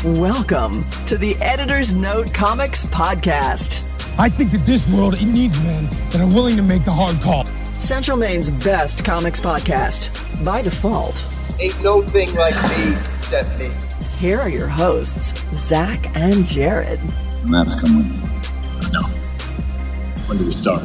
Welcome to the Editor's Note Comics Podcast. I think that this world, it needs men that are willing to make the hard call. Central Maine's best comics podcast, by default. Ain't no thing like me, except me. Here are your hosts, Zach and Jared. Maps come with me. No. When do we start?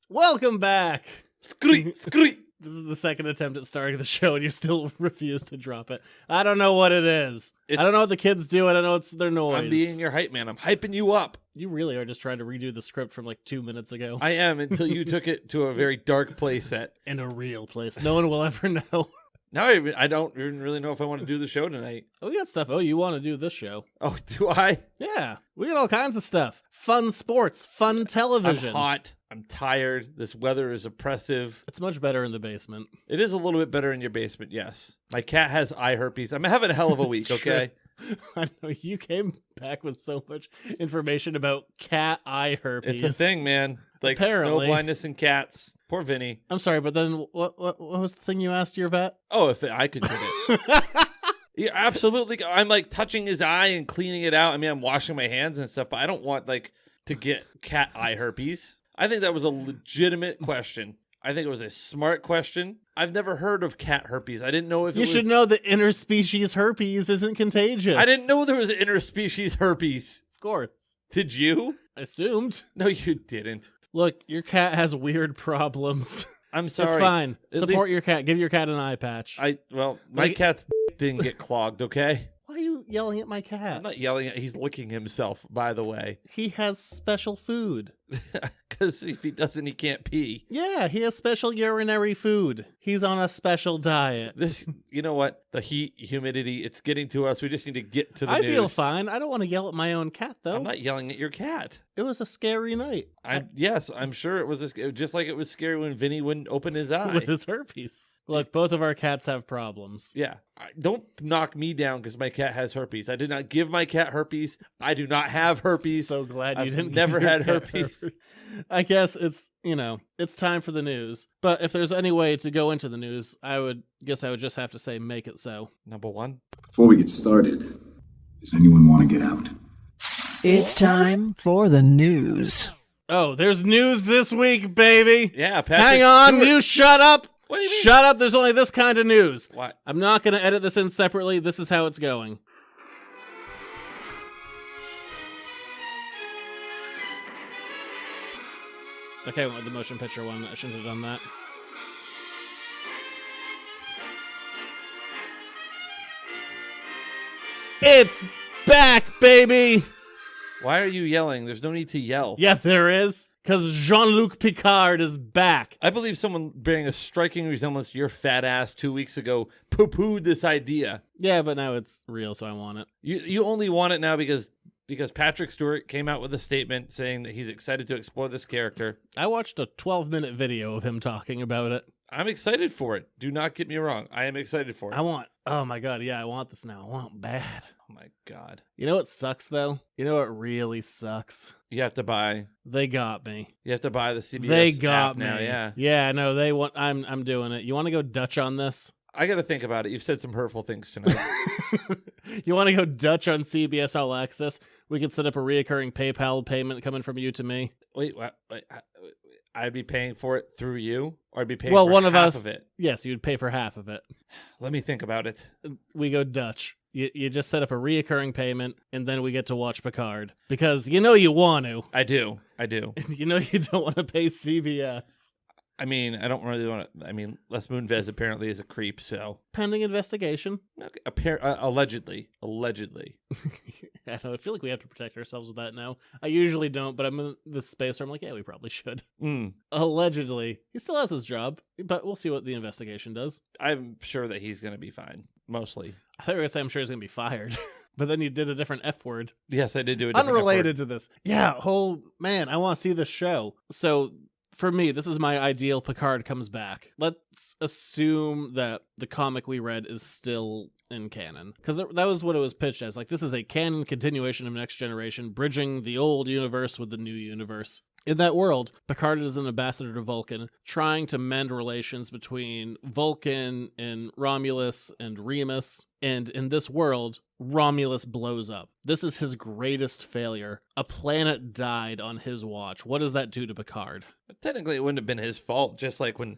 Welcome back. Screet. This is the second attempt at starting the show, and you still refuse to drop it. I don't know what it is. I don't know what the kids do. I don't know it's their noise. I'm being your hype man. I'm hyping you up. You really are just trying to redo the script from like 2 minutes ago. I am, until you took it to a very dark place in a real place. No one will ever know. Now I don't even really know if I want to do the show tonight. Oh, we got stuff. Oh, you want to do this show? Oh, do I? Yeah, we got all kinds of stuff. Fun sports, fun television. I'm hot. I'm tired. This weather is oppressive. It's much better in the basement. It is a little bit better in your basement, yes. My cat has eye herpes. I'm having a hell of a week, okay? I know you came back with so much information about cat eye herpes. It's a thing, man. Like Apparently. snow blindness in cats. Poor Vinny. I'm sorry, but then what was the thing you asked your vet? Oh, if I could get it. Yeah, absolutely. I'm like touching his eye and cleaning it out. I mean, I'm washing my hands and stuff, but I don't want like to get cat eye herpes. I think that was a legitimate question. I think it was a smart question. I've never heard of cat herpes. I didn't know if you should know that interspecies herpes isn't contagious. I didn't know there was interspecies herpes. Of course. Did you? Assumed. No, you didn't. Look, your cat has weird problems. I'm sorry. It's fine. At Support least your cat. Give your cat an eye patch. My cat's didn't get clogged, okay? Why are you yelling at my cat? I'm not yelling at. He's licking himself, by the way. He has special food. Because if he doesn't, he can't pee. Yeah, he has special urinary food. He's on a special diet. You know what? The heat, humidity, it's getting to us. We just need to get to the news. I feel fine. I don't want to yell at my own cat, though. I'm not yelling at your cat. It was a scary night. Yes, I'm sure it was just like it was scary when Vinny wouldn't open his eye. With his herpes. Look, both of our cats have problems. Yeah. Don't knock me down because my cat has herpes. I did not give my cat herpes. I do not have herpes. So glad you I've didn't. Never had herpes. I guess it's time for the news. But if there's any way to go into the news, I would just have to say make it so. Number one. Before we get started, does anyone want to get out? It's time for the news. Oh, there's news this week, baby. Yeah, Patrick. Hang on, you shut up. What do you mean? Shut up, there's only this kind of news. What? I'm not going to edit this in separately. This is how it's going. Okay, I went with the motion picture one. I shouldn't have done that. It's back, baby! Why are you yelling? There's no need to yell. Yeah, there is. Because Jean-Luc Picard is back. I believe someone bearing a striking resemblance to your fat ass 2 weeks ago poo-pooed this idea. Yeah, but now it's real, so I want it. You only want it now because Patrick Stewart came out with a statement saying that he's excited to explore this character. I watched a 12-minute video of him talking about it. I'm excited for it. Do not get me wrong. I am excited for it. Oh my god, yeah, I want this now. I want it bad. Oh my god. You know what sucks, though? You know what really sucks? You have to buy. They got me. You have to buy the CBS They got app me. now, yeah. Yeah, no, they want. I'm doing it. You want to go Dutch on this? I got to think about it. You've said some hurtful things tonight. You want to go Dutch on CBS All Access? We can set up a reoccurring PayPal payment coming from you to me. Wait, what? I'd be paying for it through you, or I'd be paying Well, for one of half us. of it. Yes, you'd pay for half of it. Let me think about it. We go Dutch. You just set up a reoccurring payment, and then we get to watch Picard. Because you know you want to. I do. You know you don't want to pay CBS. I mean, I don't really want to. I mean, Les Moonves apparently is a creep, so. Pending investigation. Okay. Allegedly. I don't know, I feel like we have to protect ourselves with that now. I usually don't, but I'm in this space where I'm like, yeah, we probably should. Allegedly. He still has his job, but we'll see what the investigation does. I'm sure that he's going to be fine, mostly. I thought you were going to say I'm sure he's going to be fired. But then you did a different F word. Yes, I did do a different Unrelated F word. to this. Yeah, man, I want to see the show. So for me, this is my ideal Picard comes back. Let's assume that the comic we read is still in canon. Because that was what it was pitched as. Like, this is a canon continuation of Next Generation, bridging the old universe with the new universe. In that world, Picard is an ambassador to Vulcan, trying to mend relations between Vulcan and Romulus and Remus. And in this world, Romulus blows up. This is his greatest failure. A planet died on his watch. What does that do to Picard? But technically, it wouldn't have been his fault. Just like when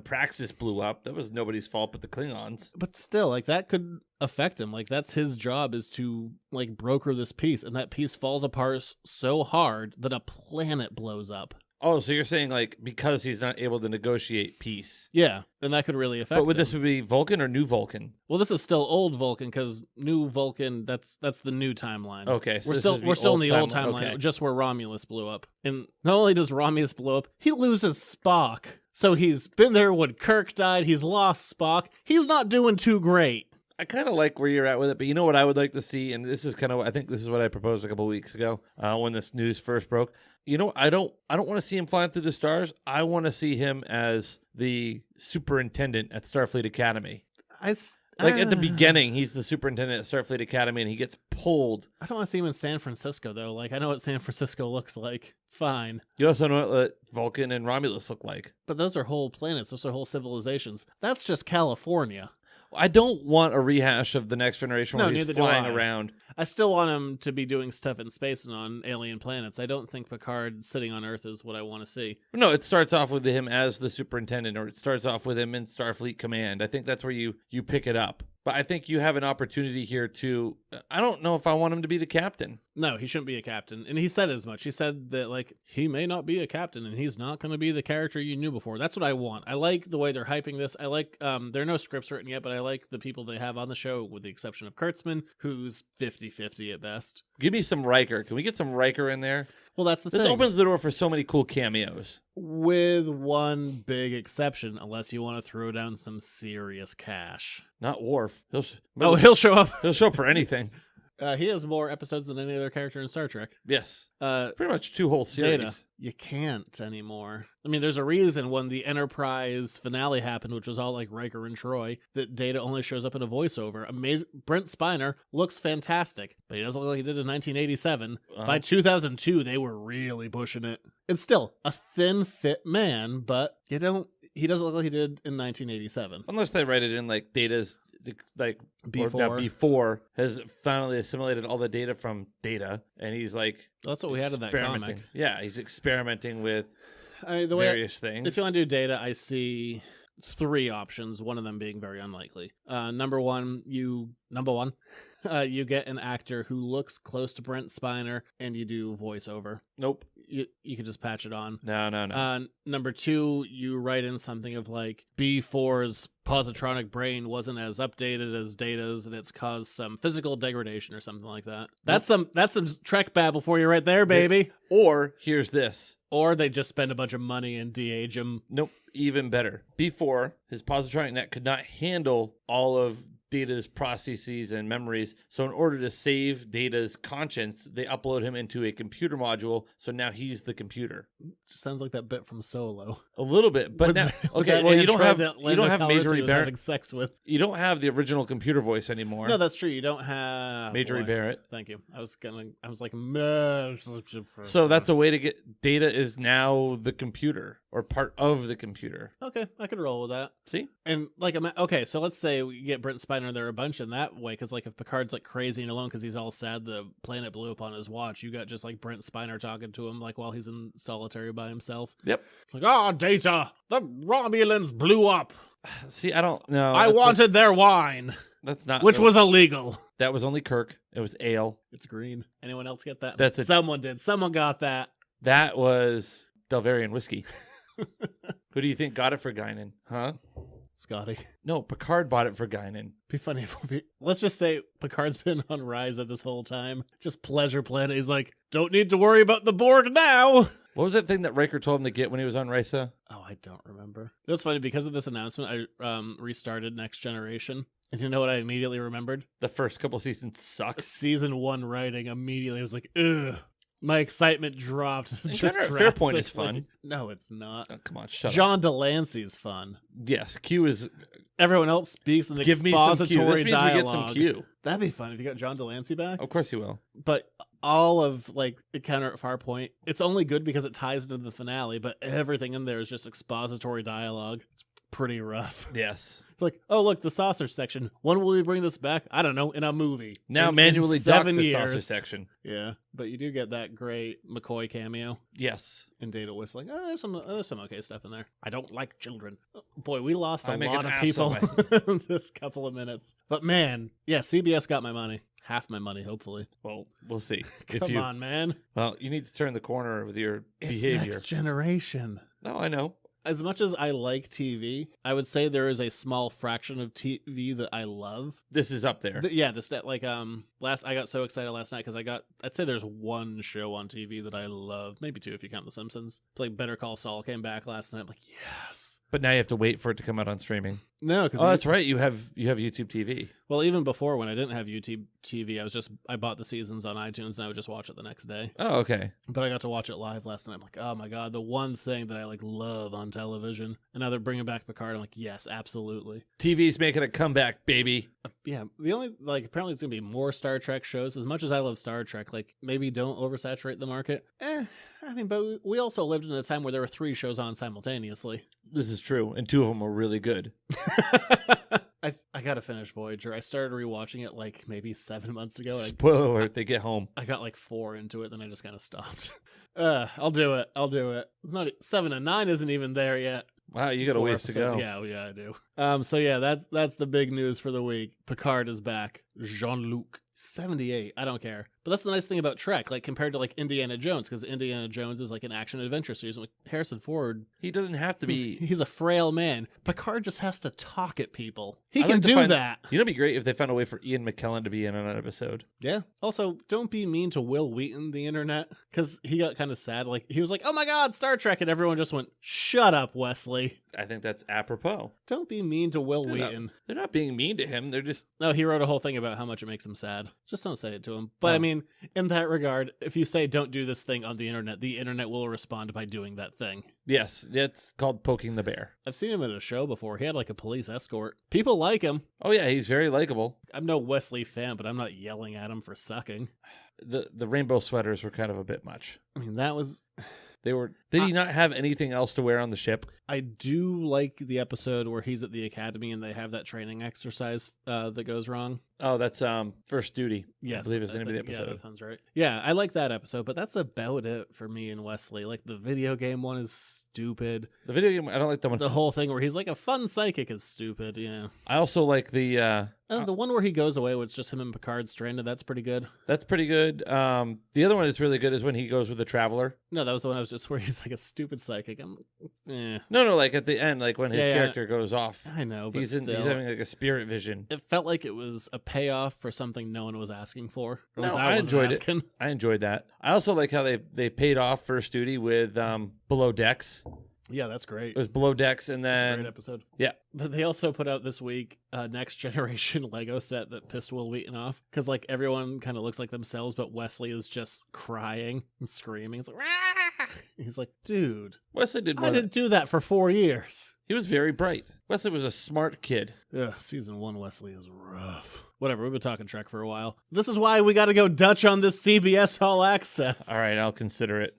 Praxis blew up, that was nobody's fault but the Klingons. But still, like, that could affect him. Like, that's his job, is to, like, broker this peace. And that peace falls apart so hard that a planet blows up. Oh, so you're saying, like, because he's not able to negotiate peace. Yeah, and that could really affect But would him. this be Vulcan or New Vulcan? Well, this is still old Vulcan, because New Vulcan, that's the new timeline. Okay, so we're this still is the we're still in old the old timeline. timeline, Okay. just where Romulus blew up. And not only does Romulus blow up, he loses Spock. So he's been there when Kirk died. He's lost Spock. He's not doing too great. I kind of like where you're at with it, but you know what I would like to see, and this is kind of, I think this is what I proposed a couple of weeks ago when this news first broke. You know, I don't want to see him flying through the stars. I want to see him as the superintendent at Starfleet Academy. Like at the beginning, he's the superintendent at Starfleet Academy, and he gets pulled. I don't want to see him in San Francisco, though. Like, I know what San Francisco looks like. It's fine. You also know what Vulcan and Romulus look like. But those are whole planets. Those are whole civilizations. That's just California. I don't want a rehash of the Next Generation No, where he's neither do flying I. around. I still want him to be doing stuff in space and on alien planets. I don't think Picard sitting on Earth is what I want to see. No, it starts off with him as the superintendent, or it starts off with him in Starfleet Command. I think that's where you pick it up. But I think you have an opportunity here to, I don't know if I want him to be the captain. No, he shouldn't be a captain. And he said as much. He said that, like, he may not be a captain and he's not going to be the character you knew before. That's what I want. I like the way they're hyping this. I like, there are no scripts written yet, but I like the people they have on the show, with the exception of Kurtzman, who's 50-50 at best. Give me some Riker. Can we get some Riker in there? Well, that's the This thing. opens the door for so many cool cameos. With one big exception, unless you want to throw down some serious cash. Not Worf. He'll show up. He'll show up for anything. He has more episodes than any other character in Star Trek. Yes. Uh, Pretty much 2 whole series. Data. You can't anymore. I mean, there's a reason when the Enterprise finale happened, which was all like Riker and Troy, that Data only shows up in a voiceover. Amazing. Brent Spiner looks fantastic, but he doesn't look like he did in 1987. By 2002, they were really pushing it. It's still a thin, fit man, but he doesn't look like he did in 1987. Unless they write it in like Data's, like before has finally assimilated all the data from Data, and he's like, That's what we had in that experimenting. comic. Yeah, he's experimenting with The various things. If you want to do Data, I see 3 options, one of them being very unlikely. Number one, you get an actor who looks close to Brent Spiner, and you do voiceover. Nope. You could just patch it on. No. Number 2, you write in something of like B4's positronic brain wasn't as updated as Data's, and it's caused some physical degradation or something like that. That's some Trek babble for you right there, baby. Or here's this. Or they just spend a bunch of money and de-age him. Nope. Even better. Before, his positronic net could not handle all of Data's processes and memories. So in order to save Data's conscience, they upload him into a computer module. So now he's the computer. Just sounds like that bit from Solo. A little bit, but now okay. Well, you don't have Marjorie Barrett. Having sex with. You don't have the original computer voice anymore. No, that's true. You don't have Marjorie Barrett. Thank you. I was like, meh. So that's a way to get Data is now the computer or part of the computer. Okay, I could roll with that. See, and like, okay, so let's say we get Brent Spiner there a bunch in that way, because like if Picard's like crazy and alone because he's all sad the planet blew up on his watch, you got just like Brent Spiner talking to him like while he's in solitary by himself. Yep. Like, Data, the Romulans blew up. See, I don't know. I wanted their wine. That's not which was illegal. That was only Kirk. It was ale. It's green. Anyone else get that? That's someone did. Someone got that. That was Delvarian whiskey. Who do you think got it for Guinan? Huh? Scotty. No, Picard bought it for Guinan. Be funny if let's just say Picard's been on Risa this whole time. Just pleasure planet. He's like, don't need to worry about the Borg now. What was that thing that Riker told him to get when he was on Risa? Oh, I don't remember. It was funny because of this announcement. I restarted Next Generation. And you know what I immediately remembered? The first couple seasons sucked. Season 1 writing immediately. I was like, ugh. My excitement dropped. Fairpoint is fun. No, it's not. Oh, come on, shut John up. Delancey's fun. Yes, Q is. Everyone else speaks in the Give me some Q. expository This means dialogue. we get some Q. That'd be fun if you got John Delancey back. Of course he will. But all of like Encounter at Farpoint, it's only good because it ties into the finale. But everything in there is just expository dialogue. It's pretty rough. Yes. It's like, oh, look, the saucer section. When will we bring this back? I don't know, in a movie. Now in manually dock 7 the saucer years. section. Yeah, but you do get that great McCoy cameo Yes. in Data Whistling. Oh, there's some okay stuff in there. I don't like children. Oh, boy, we lost a I make lot an of ass people of in this couple of minutes. But man, yeah, CBS got my money. Half my money, hopefully. Well, we'll see. Come on, man. Well, you need to turn the corner with your It's behavior. next generation. No, I know. As much as I like TV, I would say there is a small fraction of TV that I love. This is up there. Yeah, I got so excited last night because I'd say there's one show on TV that I love, maybe two if you count The Simpsons. Like Better Call Saul came back last night. I'm like, yes. But now you have to wait for it to come out on streaming. No, because Oh, that's right. You have YouTube TV. Well, even before when I didn't have YouTube TV, I bought the seasons on iTunes and I would just watch it the next day. Oh, okay. But I got to watch it live last night. I'm like, oh my god, the one thing that I love on television. And now they're bringing back Picard. I'm like, yes, absolutely. TV's making a comeback, baby. Yeah, the only apparently it's gonna be more Star Trek shows. As much as I love Star Trek, maybe don't oversaturate the market. I mean, but we also lived in a time where there were 3 shows on simultaneously. This is true, and 2 of them were really good. I gotta finish Voyager. I started rewatching it maybe 7 months ago. Spoiler alert, they get home. I got 4 into it, then I just kind of stopped. I'll do it. It's not 7 and 9 isn't even there yet. Wow, you got a 4 ways to go. episodes. Yeah, I do. So yeah, that's the big news for the week. Picard is back. Jean-Luc. 78. I don't care. But that's the nice thing about Trek, compared to Indiana Jones, because Indiana Jones is an action adventure series. Harrison Ford, He doesn't have to be. he's a frail man. Picard just has to talk at people. He I'd can like to do find- that. You know, it'd be great if they found a way for Ian McKellen to be in on an episode. Yeah. Also, don't be mean to Will Wheaton, the internet, because he got kind of sad. He was like, "Oh my God, Star Trek," and everyone just went, "Shut up, Wesley." I think that's apropos. Don't be mean to Will They're Wheaton. They're not being mean to him. They're just. No, he wrote a whole thing about how much it makes him sad. Just don't say it to him. But Oh. I mean, in that regard, if you say don't do this thing on the internet will respond by doing that thing. Yes, it's called poking the bear. I've seen him at a show before. He had a police escort. People like him. Oh yeah, he's very likable. I'm no Wesley fan, but I'm not yelling at him for sucking. The rainbow sweaters were kind of a bit much. I mean, that was... They were. Did he not have anything else to wear on the ship? I do like the episode where he's at the academy and they have that training exercise that goes wrong. Oh, that's First Duty. Yes, I believe is the name of the Yeah, episode. that sounds right. Yeah, I like that episode, but that's about it for me and Wesley. The video game one is stupid. The video game, I don't like that one. The whole thing where he's a fun psychic is stupid. Yeah. I also like the. The one where he goes away, where it's just him and Picard stranded. That's pretty good. That's pretty good. The other one that's really good is when he goes with the Traveler. No, that was the one I was just where he's a stupid psychic. No, at the end, when his character goes off. I know, but He's still. having a spirit vision. It felt like it was a payoff for something no one was asking for. At No, least I wasn't enjoyed asking. it. I enjoyed that. I also like how they paid off First Duty with Below Decks. Yeah, that's great. It was Below Decks, and That's a then great episode. yeah. But they also put out this week a next generation Lego set that pissed Will Wheaton off. Because everyone kind of looks like themselves, but Wesley is just crying and screaming. It's Rah! He's like, dude, Wesley did I more. didn't do that for 4 years. He was very bright. Wesley was a smart kid. Ugh, season 1 Wesley is rough. Whatever, we've been talking Trek for a while. This is why we got to go Dutch on this CBS All Access. All right, I'll consider it.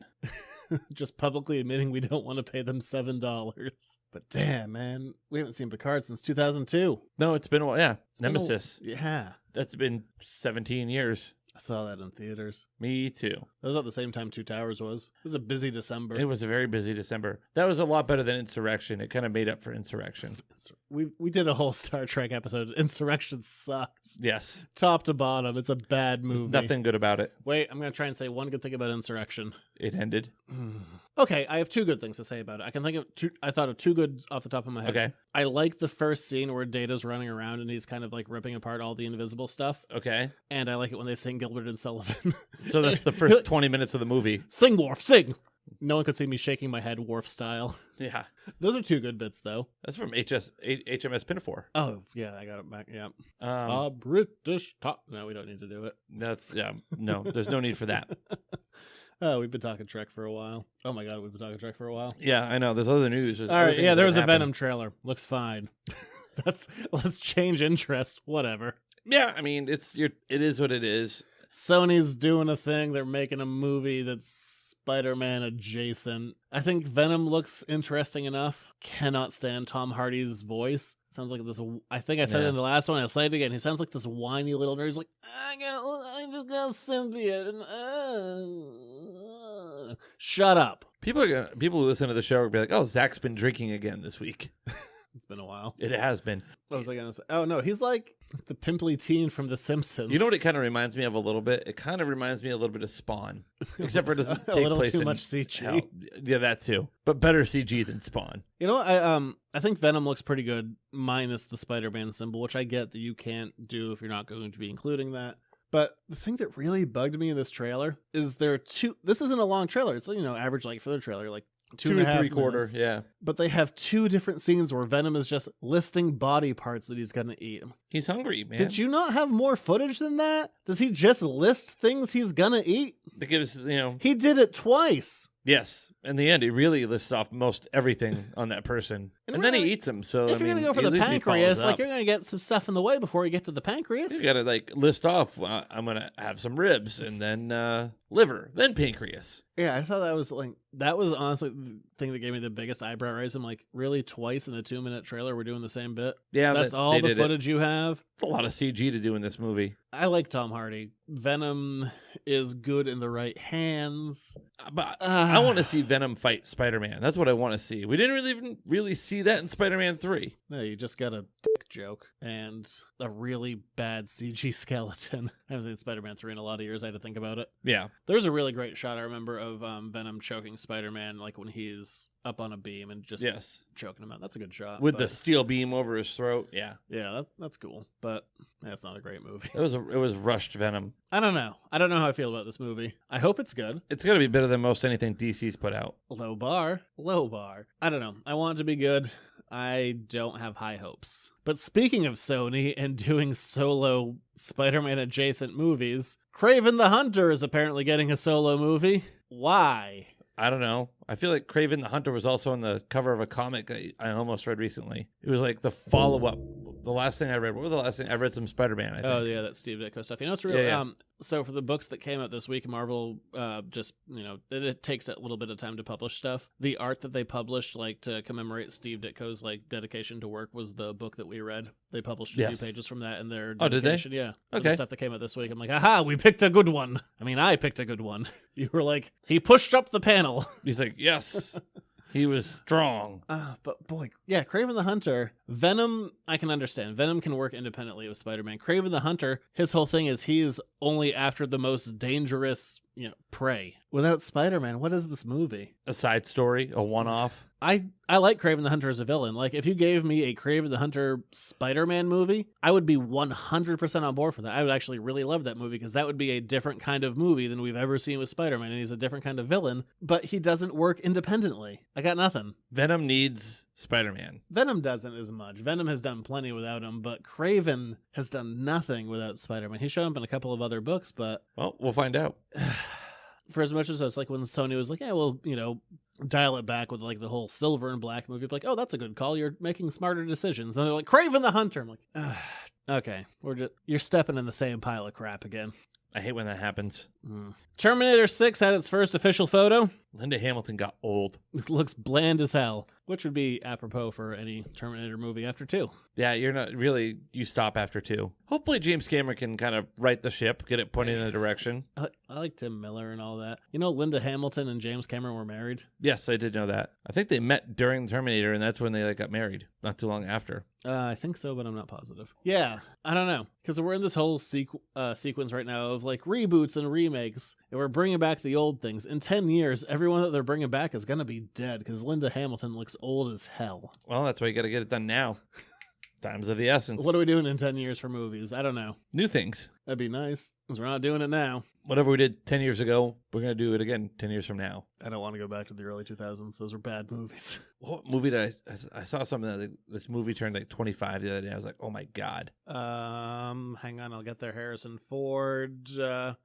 Just publicly admitting we don't want to pay them $7. But damn, man, we haven't seen Picard since 2002. No, it's been a while. Yeah, It's been Nemesis. Yeah, That's been 17 years. I saw that in theaters. Me too. That was at the same time Two Towers was. It was a busy December. It was a very busy December. That was a lot better than Insurrection. It kind of made up for Insurrection. We did a whole Star Trek episode. Insurrection sucks. Yes. Top to bottom, it's a bad There's movie. nothing good about it. Wait, I'm going to try and say one good thing about Insurrection. It ended. Okay, I have 2 good things to say about it. I can think of 2. I thought of 2 good off the top of my head. Okay. I like the first scene where Data's running around and he's kind of ripping apart all the invisible stuff. Okay. And I like it when they sing Gilbert and Sullivan. So that's the first 20 minutes of the movie. Sing, Worf, sing! No one could see me shaking my head Worf style. Yeah. Those are 2 good bits, though. That's from HMS Pinafore. Oh, yeah, I got it back. Yeah. Um, A British top. No, we don't need to do it. that's, yeah. No, there's no need for that. Oh, we've been talking Trek for a while. Oh my God, we've been talking Trek for a while. Yeah, I know. There's other news. There's All other right, things yeah, that there was a happened. Venom trailer. Looks fine. Let's change interest. Whatever. Yeah, I mean, it is what it is. Sony's doing a thing. They're making a movie that's Spider-Man adjacent. I think Venom looks interesting enough. Cannot stand Tom Hardy's voice. Sounds like this. I think I said it in the last one. I'll say it again. He sounds like this whiny little nerd. He's like, I just got symbiote. And, shut up. People who listen to the show will be like, "Oh, Zach's been drinking again this week." It's been a while. It has been. What was I gonna say? Oh no, he's like the pimply teen from The Simpsons. You know what it kind of reminds me of a little bit? It kind of reminds me a little bit of Spawn, except for it doesn't take a little place too in much CG. hell. Yeah, that too. But better CG than Spawn. You know what? I think Venom looks pretty good, minus the Spider-Man symbol, which I get that you can't do if you're not going to be including that. But the thing that really bugged me in this trailer is there are two. This isn't a long trailer. It's average length for the trailer, like 2 to 3/4. minutes. Yeah. But they have two different scenes where Venom is just listing body parts that he's gonna eat. He's hungry, man. Did you not have more footage than that? Does he just list things he's gonna eat? It gives He did it twice. Yes. In the end, he really lists off most everything on that person, and then he eats them. So if you're gonna go for the pancreas, you're gonna get some stuff in the way before you get to the pancreas. You gotta list off. I'm gonna have some ribs, and then liver, then pancreas. Yeah, I thought that was honestly the thing that gave me the biggest eyebrow raise. I'm like, really, twice in a 2-minute trailer, we're doing the same bit? Yeah, that's all the footage you have. It's a lot of CG to do in this movie. I like Tom Hardy. Venom is good in the right hands. But I want to see Venom fight Spider-Man. That's what I want to see. We didn't really see that in Spider-Man 3. No, you just got a dick joke and a really bad CG skeleton. I haven't seen Spider-Man 3 in a lot of years. I had to think about it. Yeah. There's a really great shot I remember of Venom choking Spider-Man, like when he's up on a beam and just choking him out. That's a good shot. With the steel beam over his throat. Yeah. Yeah, that's cool. But that's not a great movie. It was rushed Venom. I don't know. I don't know how I feel about this movie. I hope it's good. It's going to be better than most anything DC's put out. Low bar. I don't know. I want it to be good. I don't have high hopes. But speaking of Sony and doing solo Spider-Man adjacent movies, Kraven the Hunter is apparently getting a solo movie. Why? I don't know. I feel like Kraven the Hunter was also on the cover of a comic I almost read recently. It was like the follow-up. The last thing I read. What was the last thing? I read some Spider-Man, I think. Oh, yeah, that Steve Ditko stuff. It's real. Yeah. So for the books that came out this week, Marvel just, it takes a little bit of time to publish stuff. The art that they published, to commemorate Steve Ditko's, dedication to work was the book that we read. They published a few pages from that in their dedication. Did they? Yeah. Okay. The stuff that came out this week. I'm like, aha, we picked a good one. I mean, I picked a good one. You were like, he pushed up the panel. He's like, yes. He was strong. But boy, yeah, Kraven the Hunter. Venom, I can understand. Venom can work independently of Spider-Man. Kraven the Hunter, his whole thing is he's only after the most dangerous, prey. Without Spider-Man, what is this movie? A side story, a one-off. I like Kraven the Hunter as a villain. If you gave me a Kraven the Hunter Spider-Man movie, I would be 100% on board for that. I would actually really love that movie because that would be a different kind of movie than we've ever seen with Spider-Man, and he's a different kind of villain, but he doesn't work independently. I got nothing. Venom needs Spider-Man. Venom doesn't as much. Venom has done plenty without him, but Kraven has done nothing without Spider-Man. He's shown up in a couple of other books, but... Well, we'll find out. For as much as it's like when Sony was like, yeah, well, dial it back with the whole Silver and Black movie. Like, oh, that's a good call. You're making smarter decisions. And they're like, Kraven the Hunter. I'm like, okay, you're stepping in the same pile of crap again. I hate when that happens. Terminator 6 had its first official photo. Linda Hamilton got old. It looks bland as hell, which would be apropos for any Terminator movie after 2. Yeah, you're not really, you stop after 2. Hopefully James Cameron can kind of right the ship, get it pointed in a direction. I like Tim Miller and all that. Linda Hamilton and James Cameron were married? Yes, I did know that. I think they met during Terminator, and that's when they got married, not too long after. I think so, but I'm not positive. Yeah, I don't know. Because we're in this whole sequence right now of reboots and remakes, and we're bringing back the old things. In 10 years, everyone that they're bringing back is going to be dead because Linda Hamilton looks old as hell. Well, that's why you got to get it done now. Times of the essence. What are we doing in 10 years for movies? I don't know. New things. That'd be nice because we're not doing it now. Whatever we did 10 years ago, we're going to do it again 10 years from now. I don't want to go back to the early 2000s. Those are bad movies. What movie did I saw something that this movie turned 25 the other day. I was like, oh my God. Hang on. I'll get there. Harrison Ford.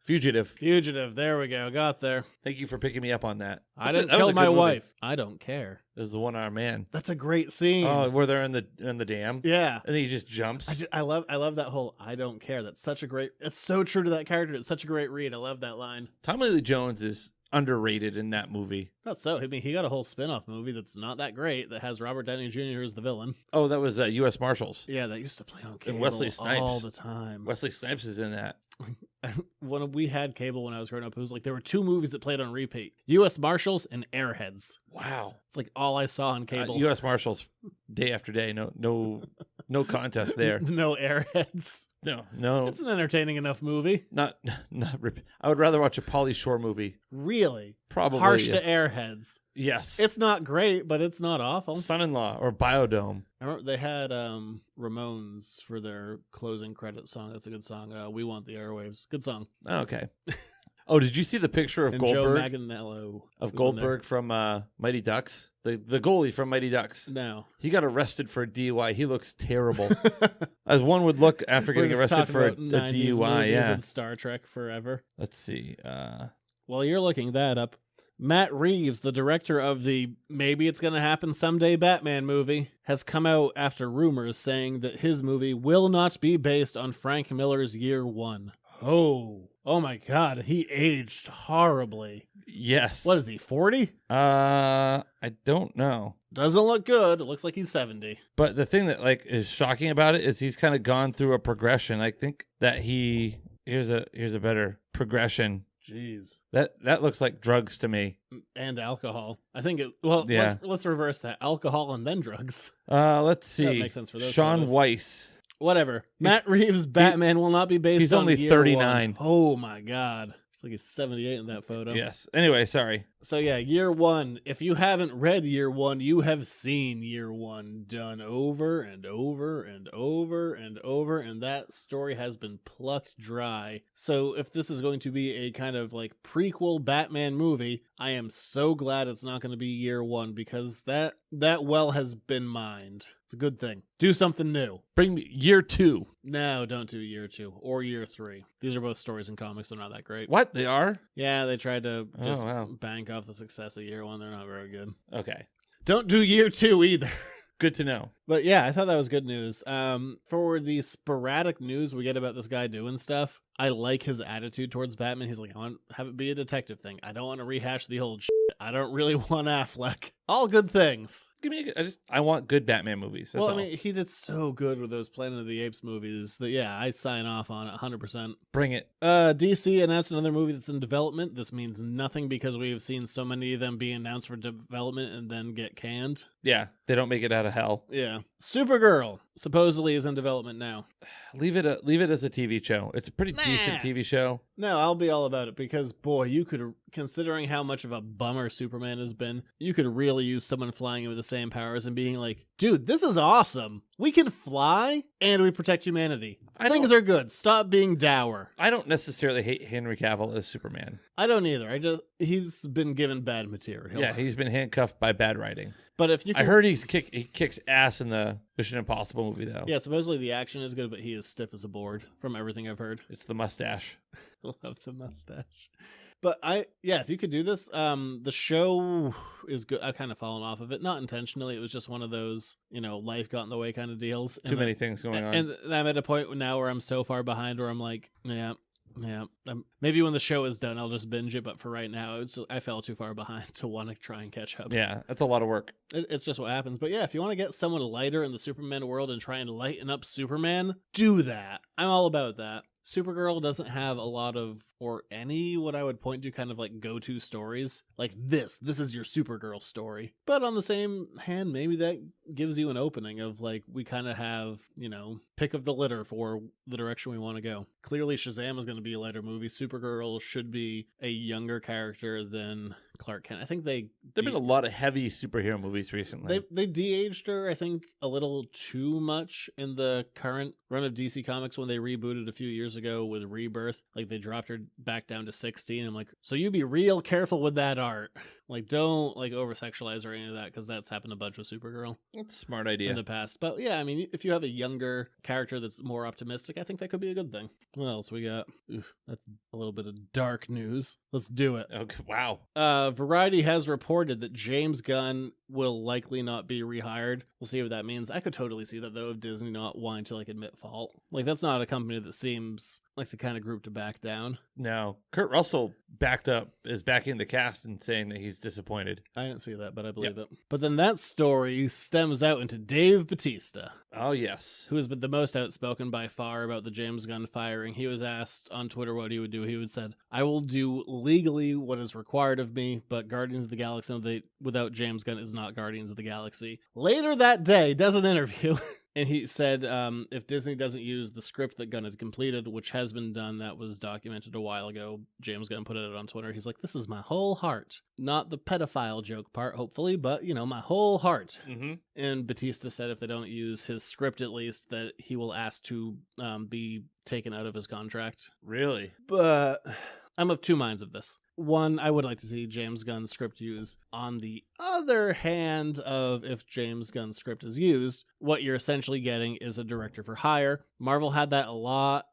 Fugitive. There we go. Got there. Thank you for picking me up on that. I didn't kill my wife. I don't care. There's the one-armed man. That's a great scene. Oh, where they're in the dam. Yeah. And then he just jumps. I love that whole I don't care. That's such a great, it's so true to that character. It's such a great read. I love that line. Tommy Lee Jones is underrated in that movie. Not so. I mean, he got a whole spin-off movie that's not that great that has Robert Downey Jr. as the villain. Oh, that was U.S. Marshals. Yeah, that used to play on cable And Wesley Snipes. all the time. Wesley Snipes is in that. When we had cable when I was growing up, it was like there were 2 movies that played on repeat: U.S. Marshals and Airheads. Wow. It's like all I saw on cable. U.S. Marshals, day after day. No contest there. No Airheads. No. It's an entertaining enough movie. Not. I would rather watch a Pauly Shore movie. Really? Probably. Harsh yes. to Airheads. Yes. It's not great, but it's not awful. Son-in-Law or Biodome. I remember they had Ramones for their closing credit song. That's a good song. We Want the Airwaves. Good song. Oh, okay. Oh, did you see the picture of And Goldberg? Joe Manganiello Of was Goldberg from Mighty Ducks? The goalie from Mighty Ducks. No. He got arrested for a DUI. He looks terrible. As one would look after We're getting just arrested talking for a about 90s DUI. movies Yeah. and Star Trek Forever. Let's see. While you're looking that up, Matt Reeves, the director of the Maybe It's Gonna Happen Someday Batman movie, has come out after rumors saying that his movie will not be based on Frank Miller's Year One. Oh my God, he aged horribly. Yes. What is he, 40? I don't know. Doesn't look good. It looks like he's 70. But the thing that is shocking about it is he's kind of gone through a progression. I think that here's a better progression. Jeez. That looks like drugs to me. And alcohol. I think Yeah. let's reverse that. Alcohol and then drugs. Let's see. That makes sense for those Sean photos. Weiss. Whatever. Matt Reeves' Batman will not be based he's on only Year 39. One. Oh my God. It's like he's 78 in that photo. Yes. Anyway, sorry. So yeah, Year One. If you haven't read Year One, you have seen Year One done over and over and over and over, and that story has been plucked dry. So if this is going to be a kind of like prequel Batman movie, I am so glad it's not going to be Year One, because that well has been mined. It's a good thing. Do something new. Bring me Year 2. No, don't do Year 2 or Year 3. These are both stories in comics. They're not that great. What? They are? Yeah, they tried to just wow. bank off the success of Year 1. They're not very good. Okay. Don't do Year 2 either. Good to know. But yeah, I thought that was good news. For the sporadic news we get about this guy doing stuff, I like his attitude towards Batman. He's like, I want to have it be a detective thing. I don't want to rehash the old shit. I don't really want Affleck. All good things. I want good Batman movies. That's Well, all. I mean, he did so good with those Planet of the Apes movies that, yeah, I sign off on it 100%. Bring it. DC announced another movie that's in development. This means nothing because we have seen so many of them be announced for development and then get canned. Yeah, they don't make it out of hell. Yeah. Supergirl supposedly is in development now. Leave it as a TV show. It's a pretty decent TV show. No, I'll be all about it because, boy, you could, considering how much of a bummer Superman has been, you could really use someone flying in with the same powers and being like, dude, this is awesome. We can fly and we protect humanity. Things are good. Stop being dour. I don't necessarily hate Henry Cavill as Superman. I don't either. He's been given bad material. Yeah, he's been handcuffed by bad writing. But if you can... I heard he kicks ass in the Mission Impossible movie, though. Yeah, supposedly the action is good, but he is stiff as a board from everything I've heard. It's the mustache. Love the mustache. But if you could do this, the show is good. I've kind of fallen off of it, not intentionally. It was just one of those, life got in the way kind of deals. Too many things going on. And I'm at a point now where I'm so far behind where I'm like, yeah. Maybe when the show is done, I'll just binge it. But for right now, I fell too far behind to want to try and catch up. Yeah, that's a lot of work. It's just what happens. But yeah, if you want to get someone lighter in the Superman world and try and lighten up Superman, do that. I'm all about that. Supergirl doesn't have a lot of, or any, what I would point to kind of like go-to stories. Like this is your Supergirl story. But on the same hand, maybe that gives you an opening of like, we kind of have, pick of the litter for the direction we want to go. Clearly Shazam is going to be a lighter movie. Supergirl should be a younger character than Clark Kent. I think there've been a lot of heavy superhero movies recently. They de-aged her, I think, a little too much in the current run of DC Comics when they rebooted a few years ago with Rebirth. Like, they dropped her back down to 16. I'm like, so you be real careful with that art. Like, don't over-sexualize or any of that, because that's happened a bunch with Supergirl. That's a smart idea. In the past. But yeah, I mean, if you have a younger character that's more optimistic, I think that could be a good thing. What else we got? That's a little bit of dark news. Let's do it. Okay, wow. Variety has reported that James Gunn will likely not be rehired. We'll see what that means. I could totally see that, though, of Disney not wanting to admit fault. That's not a company that seems like the kind of group to back down. No, Kurt Russell is backing the cast and saying that he's disappointed. I didn't see that, but I believe it. But then that story stems out into Dave Bautista. Oh, yes. Who has been the most outspoken by far about the James Gunn firing. He was asked on Twitter what he would do. He would said, I will do legally what is required of me, but Guardians of the Galaxy without James Gunn is not Guardians of the Galaxy. Later that day, does an interview. And he said if Disney doesn't use the script that Gunn had completed, which has been done, that was documented a while ago, James Gunn put it on Twitter. He's like, this is my whole heart. Not the pedophile joke part, hopefully, but, my whole heart. Mm-hmm. And Bautista said if they don't use his script, at least, that he will ask to be taken out of his contract. Really? But I'm of two minds of this. One, I would like to see James Gunn's script used. On the other hand of if James Gunn's script is used, what you're essentially getting is a director for hire. Marvel had that a lot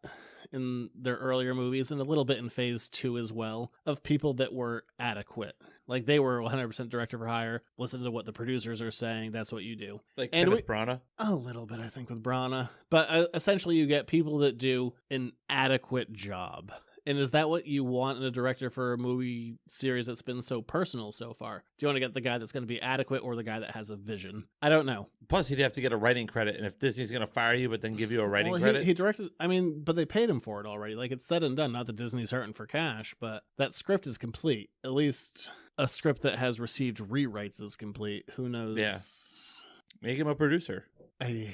in their earlier movies and a little bit in phase 2 as well, of people that were adequate. Like they were 100% director for hire. Listen to what the producers are saying. That's what you do. Like Kenneth Branagh? A little bit, I think, with Branagh. But essentially you get people that do an adequate job. And is that what you want in a director for a movie series that's been so personal so far? Do you want to get the guy that's going to be adequate or the guy that has a vision? I don't know. Plus, he'd have to get a writing credit. And if Disney's going to fire you but then give you a writing credit? He directed, but they paid him for it already. Like, it's said and done. Not that Disney's hurting for cash, but that script is complete. At least a script that has received rewrites is complete. Who knows? Yeah. Make him a producer. I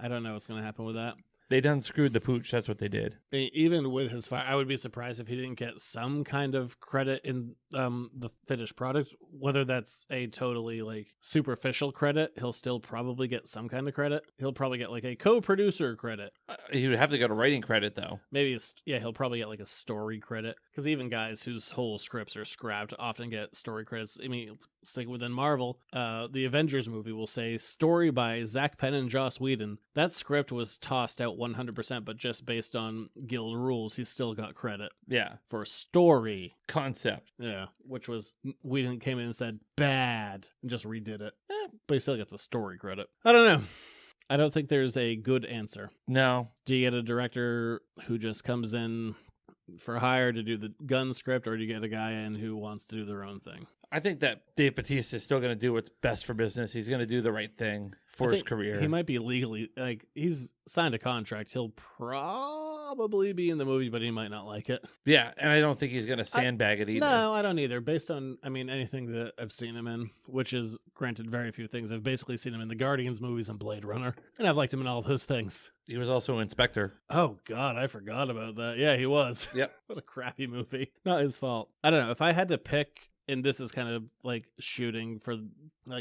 don't know what's going to happen with that. They done screwed the pooch. That's what they did. Even with his fire, I would be surprised if he didn't get some kind of credit in the finished product. Whether that's a totally superficial credit, he'll still probably get some kind of credit. He'll probably get a co-producer credit. He would have to get a writing credit though. Maybe he'll probably get a story credit, because even guys whose whole scripts are scrapped often get story credits. I mean, sticking within Marvel, the Avengers movie will say story by Zach Penn and Joss Whedon. That script was tossed out 100%, but just based on guild rules, he still got credit. Yeah. For story. Concept. Yeah. Which was, Whedon came in and said, bad, and just redid it. But he still gets a story credit. I don't know. I don't think there's a good answer. No. Do you get a director who just comes in for hire to do the Gunn script, or do you get a guy in who wants to do their own thing? I think that Dave Bautista is still going to do what's best for business. He's going to do the right thing for his career. He might be legally, he's signed a contract. He'll probably be in the movie, but he might not like it. Yeah, and I don't think he's going to sandbag it either. No, I don't either. Based on, anything that I've seen him in, which is, granted, very few things. I've basically seen him in the Guardians movies and Blade Runner, and I've liked him in all those things. He was also Inspector. Oh, God, I forgot about that. Yeah, he was. Yep. What a crappy movie. Not his fault. I don't know. If I had to pick, and this is kind of shooting for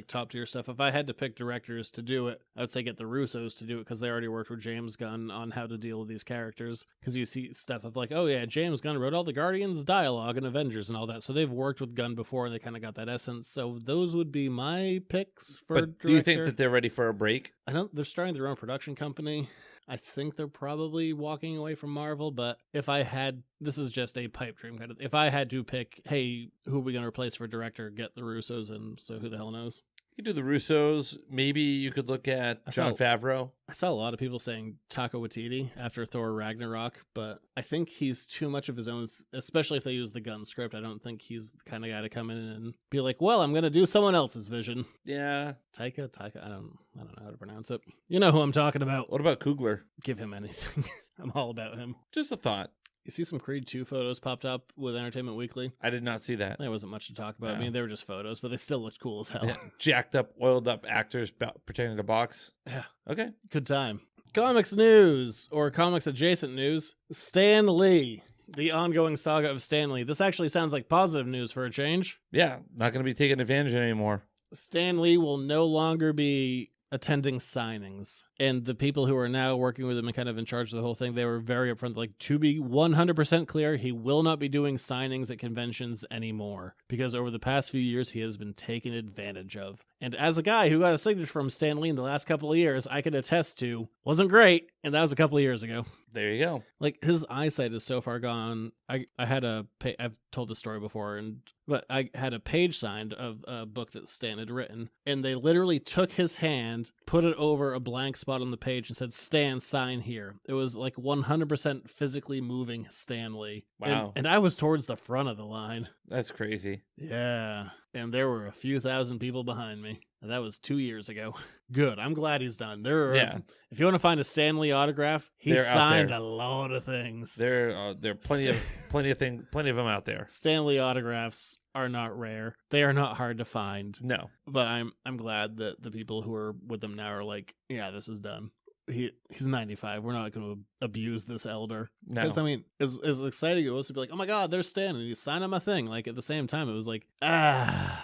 top tier stuff, if I had to pick directors to do it, I would say get the Russos to do it, because they already worked with James Gunn on how to deal with these characters. Because you see stuff of oh yeah, James Gunn wrote all the Guardians dialogue and Avengers and all that, so they've worked with Gunn before and they kind of got that essence. So those would be my picks for director. Do you think that they're ready for a break? They're starting their own production company. I think they're probably walking away from Marvel, but if I had, this is just a pipe dream kind of, if I had to pick, hey, who are we going to replace for director, get the Russos, and so who the hell knows? You do the Russos. Maybe you could look at Jon Favreau. I saw a lot of people saying Taika Waititi after Thor Ragnarok, but I think he's too much of his own, especially if they use the Gunn script. I don't think he's the kind of guy to come in and be like, well, I'm going to do someone else's vision. Yeah. Taika, I don't know how to pronounce it. You know who I'm talking about. What about Coogler? Give him anything. I'm all about him. Just a thought. You see some Creed 2 photos popped up with Entertainment Weekly? I did not see that. There wasn't much to talk about. No. They were just photos, but they still looked cool as hell. Yeah. Jacked up, oiled up actors pretending to box. Yeah. Okay. Good time. Comics news, or comics adjacent news. Stan Lee. The ongoing saga of Stan Lee. This actually sounds like positive news for a change. Yeah. Not going to be taken advantage of anymore. Stan Lee will no longer be attending signings, and the people who are now working with him and kind of in charge of the whole thing, they were very upfront, to be 100% clear, he will not be doing signings at conventions anymore, because over the past few years he has been taken advantage of. And as a guy who got a signature from Stan Lee in the last couple of years, I can attest to, wasn't great, and that was a couple of years ago. There you go. Like, his eyesight is so far gone. I've told this story before, but I had a page signed of a book that Stan had written, and they literally took his hand, put it over a blank spot on the page, and said, "Stan, sign here." It was like 100% physically moving Stan Lee. Wow. And I was towards the front of the line. That's crazy. Yeah. And there were a few thousand people behind me. And that was 2 years ago. Good. I'm glad he's done. If you want to find a Stan Lee autograph, he signed a lot of things. There are plenty of them out there. Stan Lee autographs are not rare. They are not hard to find. No. But I'm glad that the people who are with him now are like, yeah, this is done. He's 95. We're not going to abuse this elder. No. Because, I mean, as exciting it was to be like, oh my God, there's Stan, and he's signing my thing. Like, at the same time, it was like, that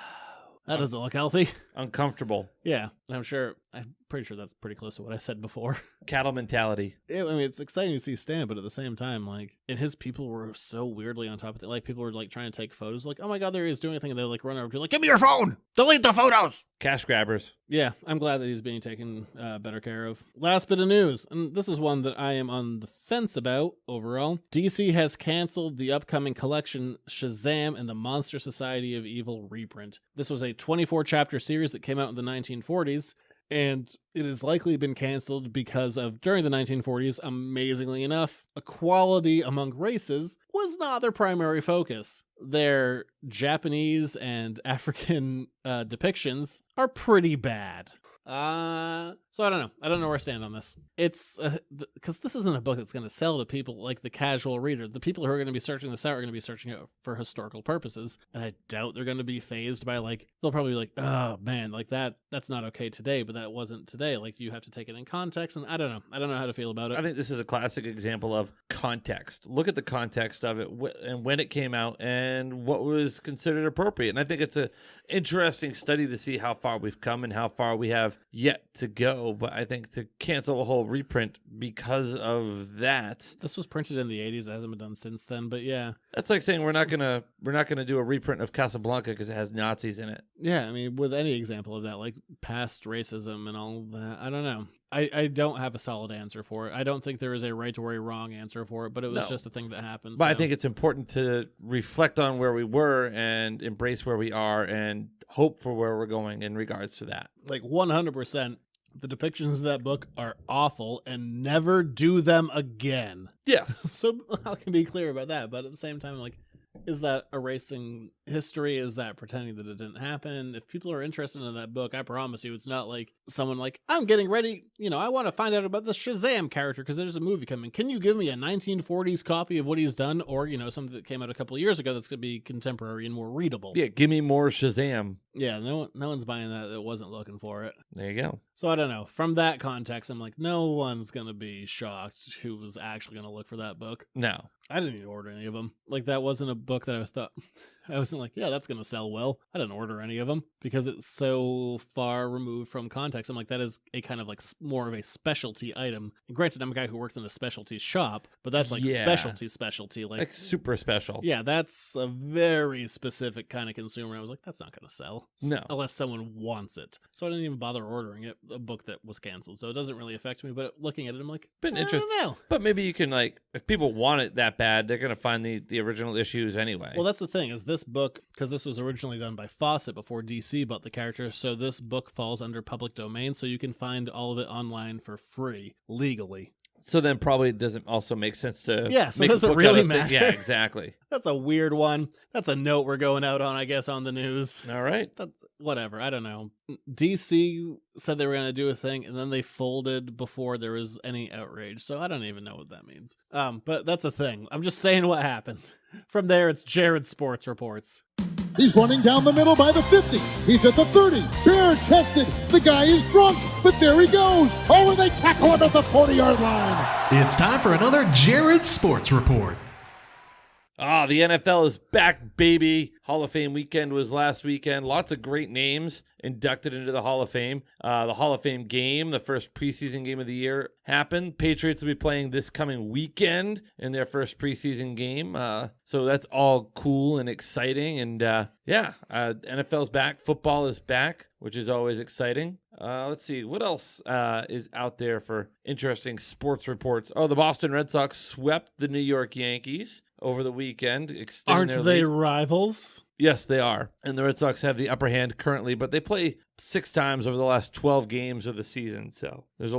doesn't look healthy. Uncomfortable. Yeah. And I'm pretty sure that's pretty close to what I said before. Cattle mentality. I mean, it's exciting to see Stan, but at the same time, like, and his people were so weirdly on top of it. Like, people were, like, trying to take photos. Like, oh my God, there he is doing anything. And they're, like, running over to like, give me your phone! Delete the photos! Cash grabbers. Yeah, I'm glad that he's being taken better care of. Last bit of news, and this is one that I am on the fence about overall. DC has canceled the upcoming collection Shazam and the Monster Society of Evil reprint. This was a 24-chapter series that came out in the 1940s, and it has likely been canceled because of, during the 1940s, amazingly enough, equality among races was not their primary focus. Their Japanese and African depictions are pretty bad. So I don't know. I don't know where I stand on this. It's because this isn't a book that's going to sell to people like the casual reader. The people who are going to be searching this out are going to be searching it for historical purposes, and I doubt they're going to be fazed by, like, they'll probably be like, oh man, like that's not okay today, but that wasn't today. Like, you have to take it in context, and I don't know how to feel about it. I think this is a classic example of context. Look at the context of it and when it came out and what was considered appropriate. And I think it's an interesting study to see how far we've come and how far we have yet to go. But I think to cancel a whole reprint because of that. This was printed in the 80s. It hasn't been done since then, but yeah. That's like saying we're not gonna do a reprint of Casablanca because it has Nazis in it. Yeah, I mean, with any example of that, like past racism and all that, I don't know. I don't have a solid answer for it. I don't think there is a right or a wrong answer for it, but it was just a thing that happened. But I think it's important to reflect on where we were and embrace where we are and hope for where we're going in regards to that. Like 100%. The depictions of that book are awful and never do them again. Yes. So I can be clear about that. But at the same time, like, is that erasing history? Is that pretending that it didn't happen? If people are interested in that book, I promise you, it's not like someone like, I'm getting ready, I want to find out about the Shazam character because there's a movie coming. Can you give me a 1940s copy of what he's done? Or, something that came out a couple of years ago that's going to be contemporary and more readable. Yeah, give me more Shazam. Yeah, no one's buying that wasn't looking for it. There you go. So I don't know. From that context, I'm like, no one's going to be shocked who was actually going to look for that book. No. I didn't even order any of them. Like, that wasn't a book that I wasn't like, yeah, that's going to sell well. I didn't order any of them because it's so far removed from context. I'm like, that is a kind of like more of a specialty item. And granted, I'm a guy who works in a specialty shop, but that's like specialty. Like super special. Yeah, that's a very specific kind of consumer. I was like, that's not going to sell. No. Unless someone wants it. So I didn't even bother ordering it, a book that was canceled. So it doesn't really affect me. But looking at it, I'm like, I don't know. But maybe you can, like, if people want it that bad, they're going to find the original issues anyway. Well, that's the thing, is this book, because this was originally done by Fawcett before DC bought the character, so this book falls under public domain, so you can find all of it online for free, legally. So then probably it doesn't also make sense to so make does a it book really out of matter? Yeah, exactly. That's a weird one. That's a note we're going out on, I guess, on the news. All right. Whatever, I don't know. DC said they were going to do a thing, and then they folded before there was any outrage, so I don't even know what that means. But that's a thing. I'm just saying what happened. From there, it's Jared's Sports Reports. He's running down the middle by the 50. He's at the 30. Bare-chested. The guy is drunk, but there he goes. Oh, and they tackle him at the 40-yard line. It's time for another Jared Sports Report. The NFL is back, baby. Hall of Fame weekend was last weekend. Lots of great names inducted into the Hall of Fame. The Hall of Fame game, the first preseason game of the year, happened. Patriots will be playing this coming weekend in their first preseason game. So that's all cool and exciting. And NFL's back. Football is back, which is always exciting. Let's see. What else is out there for interesting sports reports? Oh, the Boston Red Sox swept the New York Yankees over the weekend. Aren't they rivals? Yes, they are. And the Red Sox have the upper hand currently, but they play 6 times over the last 12 games of the season. So there's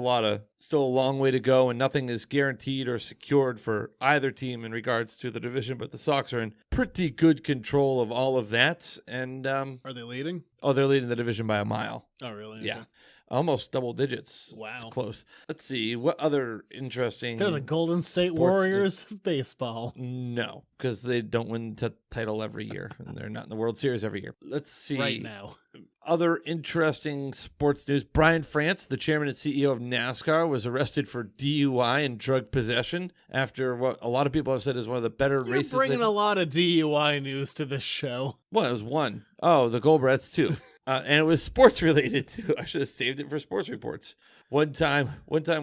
still a long way to go, and nothing is guaranteed or secured for either team in regards to the division. But the Sox are in pretty good control of all of that. And are they leading? Oh, they're leading the division by a mile. Oh, really? Yeah. Okay. Almost double digits. Wow. It's close. Let's see. What other interesting... They're the Golden State Warriors of baseball. No, because they don't win the title every year. And they're not in the World Series every year. Let's see. Right now. Other interesting sports news. Brian France, the chairman and CEO of NASCAR, was arrested for DUI and drug possession after what a lot of people have said is one of the better races. You're bringing a lot of DUI news to this show. Well, it was one. Oh, the Goldbretts, too. And it was sports related too. I should have saved it for sports reports. One time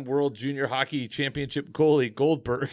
World Junior Hockey Championship goalie Goldberg.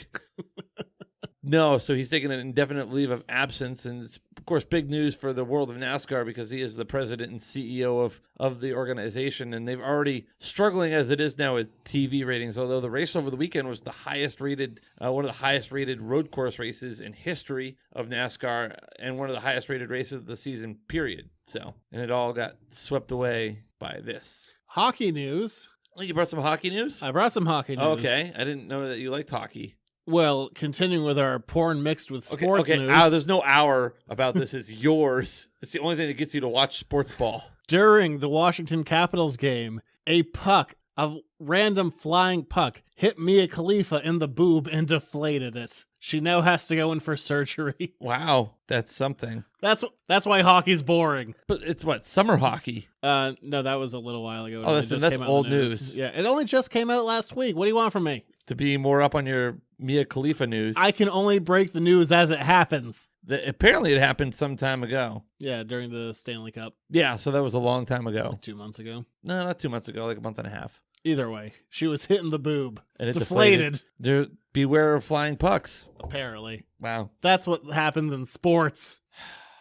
No, so he's taking an indefinite leave of absence, and it's of course big news for the world of NASCAR because he is the president and CEO of the organization, and they've already struggling as it is now with TV ratings. Although the race over the weekend was the highest rated, one of the highest rated road course races in history of NASCAR, and one of the highest rated races of the season. Period. So, and it all got swept away by this hockey news. Oh, you brought some hockey news? I brought some hockey news. Okay, I didn't know that you liked hockey. Well, continuing with our porn mixed with sports news. There's no hour about this. It's yours. It's the only thing that gets you to watch sports ball. During the Washington Capitals game, a random flying puck, hit Mia Khalifa in the boob and deflated it. She now has to go in for surgery. Wow, that's something. That's why hockey's boring. But it's what, summer hockey? No, that was a little while ago. Oh, that's old news. Yeah, it only just came out last week. What do you want from me? To be more up on your Mia Khalifa news. I can only break the news as it happens. Apparently it happened some time ago. Yeah, during the Stanley Cup. Yeah, so that was a long time ago. Like 2 months ago. No, not 2 months ago, like a month and a half. Either way, she was hitting the boob. And it deflated. Beware of flying pucks. Apparently. Wow. That's what happens in sports.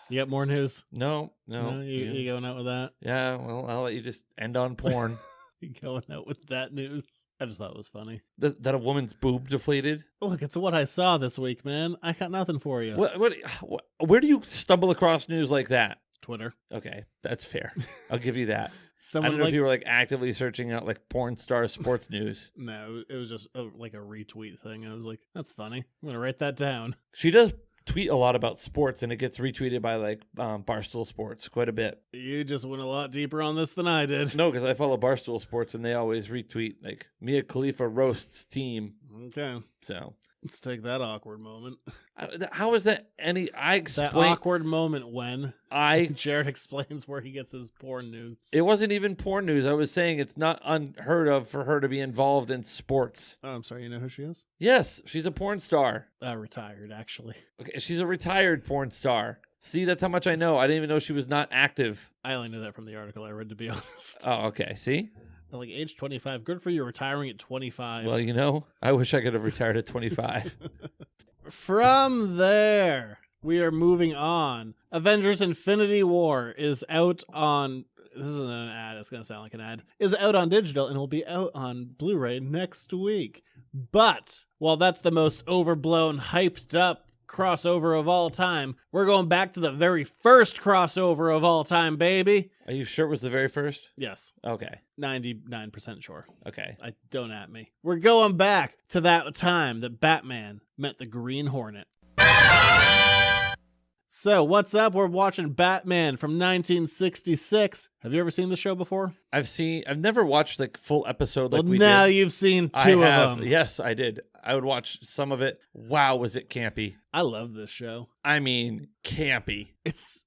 You got more news? No. You going out with that? Yeah, well, I'll let you just end on porn. You going out with that news? I just thought it was funny. That a woman's boob deflated? Look, it's what I saw this week, man. I got nothing for you. Where do you stumble across news like that? Twitter. Okay, that's fair. I'll give you that. I Someone don't know if you were actively searching out porn star sports news. No, it was just a retweet thing. I was like, that's funny. I'm going to write that down. She does tweet a lot about sports, and it gets retweeted by Barstool Sports quite a bit. You just went a lot deeper on this than I did. No, because I follow Barstool Sports, and they always retweet Mia Khalifa roasts team. Okay. So let's take that awkward moment. How is that any? That awkward moment when Jared explains where he gets his porn news. It wasn't even porn news. I was saying it's not unheard of for her to be involved in sports. Oh, I'm sorry. You know who she is? Yes, she's a porn star. Retired, actually. Okay, she's a retired porn star. See, that's how much I know. I didn't even know she was not active. I only knew that from the article I read, to be honest. Oh, okay. See? Age 25. Good for you retiring at 25. Well, I wish I could have retired at 25. From there, we are moving on. Avengers Infinity War is out on... This isn't an ad. It's going to sound like an ad. Is out on digital and will be out on Blu-ray next week. But while that's the most overblown, hyped up crossover of all time, we're going back to the very first crossover of all time, baby. Are you sure it was the very first? Yes. Okay. 99% sure. Okay. Don't at me. We're going back to that time that Batman met the Green Hornet. So, what's up? We're watching Batman from 1966. Have you ever seen the show before? I've never watched full episode we did. Now you've seen two of them. Yes, I did. I would watch some of it. Wow, was it campy. I love this show. I mean, campy. It's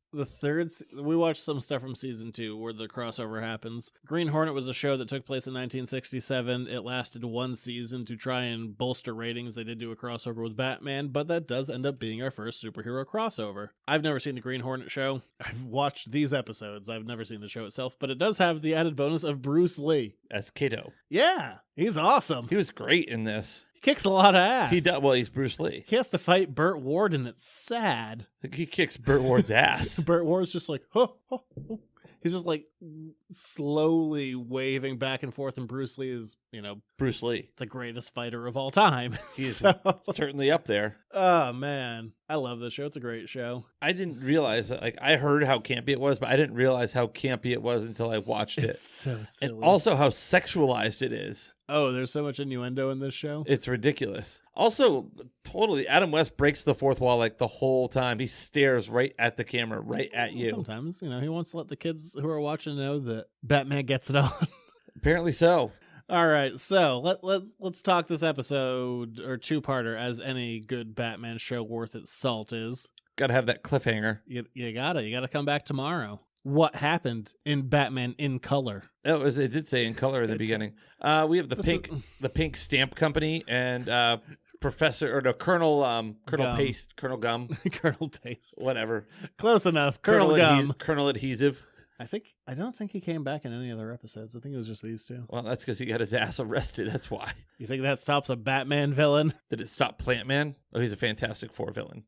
we watched some stuff from season 2 where the crossover happens. Green Hornet was a show that took place in 1967. It lasted 1 season to try and bolster ratings. They did do a crossover with Batman, but that does end up being our first superhero crossover. I've never seen the Green Hornet show. I've watched these episodes. I've never seen the show itself, but it does have the added bonus of Bruce Lee as Kato. Yeah, he's awesome. He was great in this. He kicks a lot of ass. He does. Well, he's Bruce Lee. He has to fight Burt Ward, and it's sad. He kicks Burt Ward's ass. Burt Ward's just like, huh, huh, huh. He's just like slowly waving back and forth, and Bruce Lee is, Bruce Lee, the greatest fighter of all time. He's certainly up there. Oh man, I love this show. It's a great show. I didn't realize, I heard how campy it was, but I didn't realize how campy it was until I watched it. It's so silly. And also how sexualized it is. Oh, there's so much innuendo in this show. It's ridiculous. Also, totally, Adam West breaks the fourth wall the whole time. He stares right at the camera, right at you. Sometimes, he wants to let the kids who are watching know that Batman gets it on. Apparently so. All right, so let's talk this episode, or two-parter, as any good Batman show worth its salt is. Gotta have that cliffhanger. You gotta come back tomorrow. What happened in Batman in color? It did say in color in the beginning. We have the pink stamp company and Colonel Gum, Colonel Paste, whatever. Close enough. Colonel Gum, Colonel Adhesive. I don't think he came back in any other episodes. I think it was just these two. Well, that's because he got his ass arrested. That's why. You think that stops a Batman villain? Did it stop Plant Man? Oh, he's a Fantastic Four villain.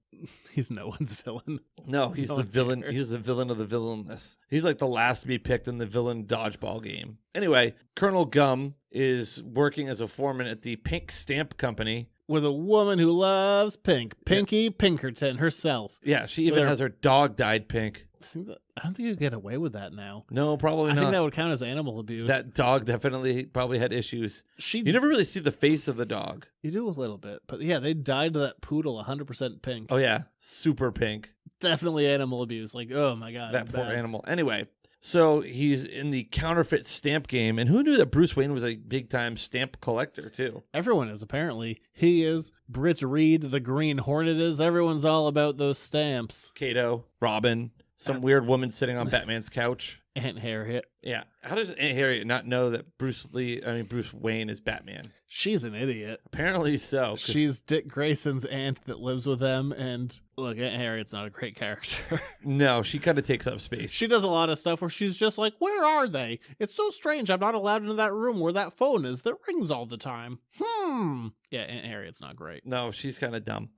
He's no one's villain. No, he's the villain. Cares. He's the villain of the villainless. He's like the last to be picked in the villain dodgeball game. Anyway, Colonel Gum is working as a foreman at the Pink Stamp Company. With a woman who loves pink. Pinky Pinkerton herself. Yeah, she even has her dog dyed pink. I don't think you get away with that now. No, probably not. I think that would count as animal abuse. That dog definitely probably had issues. You never really see the face of the dog. You do a little bit. But yeah, they dyed that poodle 100% pink. Oh, yeah. Super pink. Definitely animal abuse. Oh, my God. That poor animal. Anyway, so he's in the counterfeit stamp game. And who knew that Bruce Wayne was a big-time stamp collector, too? Everyone is, apparently. He is. Britt Reed, the Green Hornet is. Everyone's all about those stamps. Kato, Robin. Some weird woman sitting on Batman's couch. Aunt Harriet. Yeah. How does Aunt Harriet not know that Bruce Wayne is Batman? She's an idiot. Apparently so. She's Dick Grayson's aunt that lives with them. And look, Aunt Harriet's not a great character. No, she kind of takes up space. She does a lot of stuff where she's just like, where are they? It's so strange. I'm not allowed into that room where that phone is that rings all the time. Yeah, Aunt Harriet's not great. No, she's kind of dumb.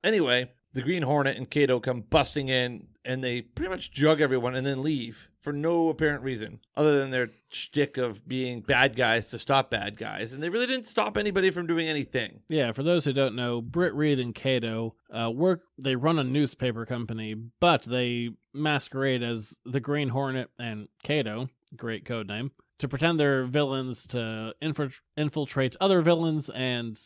Anyway, the Green Hornet and Kato come busting in, and they pretty much drug everyone and then leave for no apparent reason, other than their shtick of being bad guys to stop bad guys. And they really didn't stop anybody from doing anything. Yeah, for those who don't know, Britt Reed and Kato they run a newspaper company, but they masquerade as the Green Hornet and Kato, great code name, to pretend they're villains to infiltrate other villains and,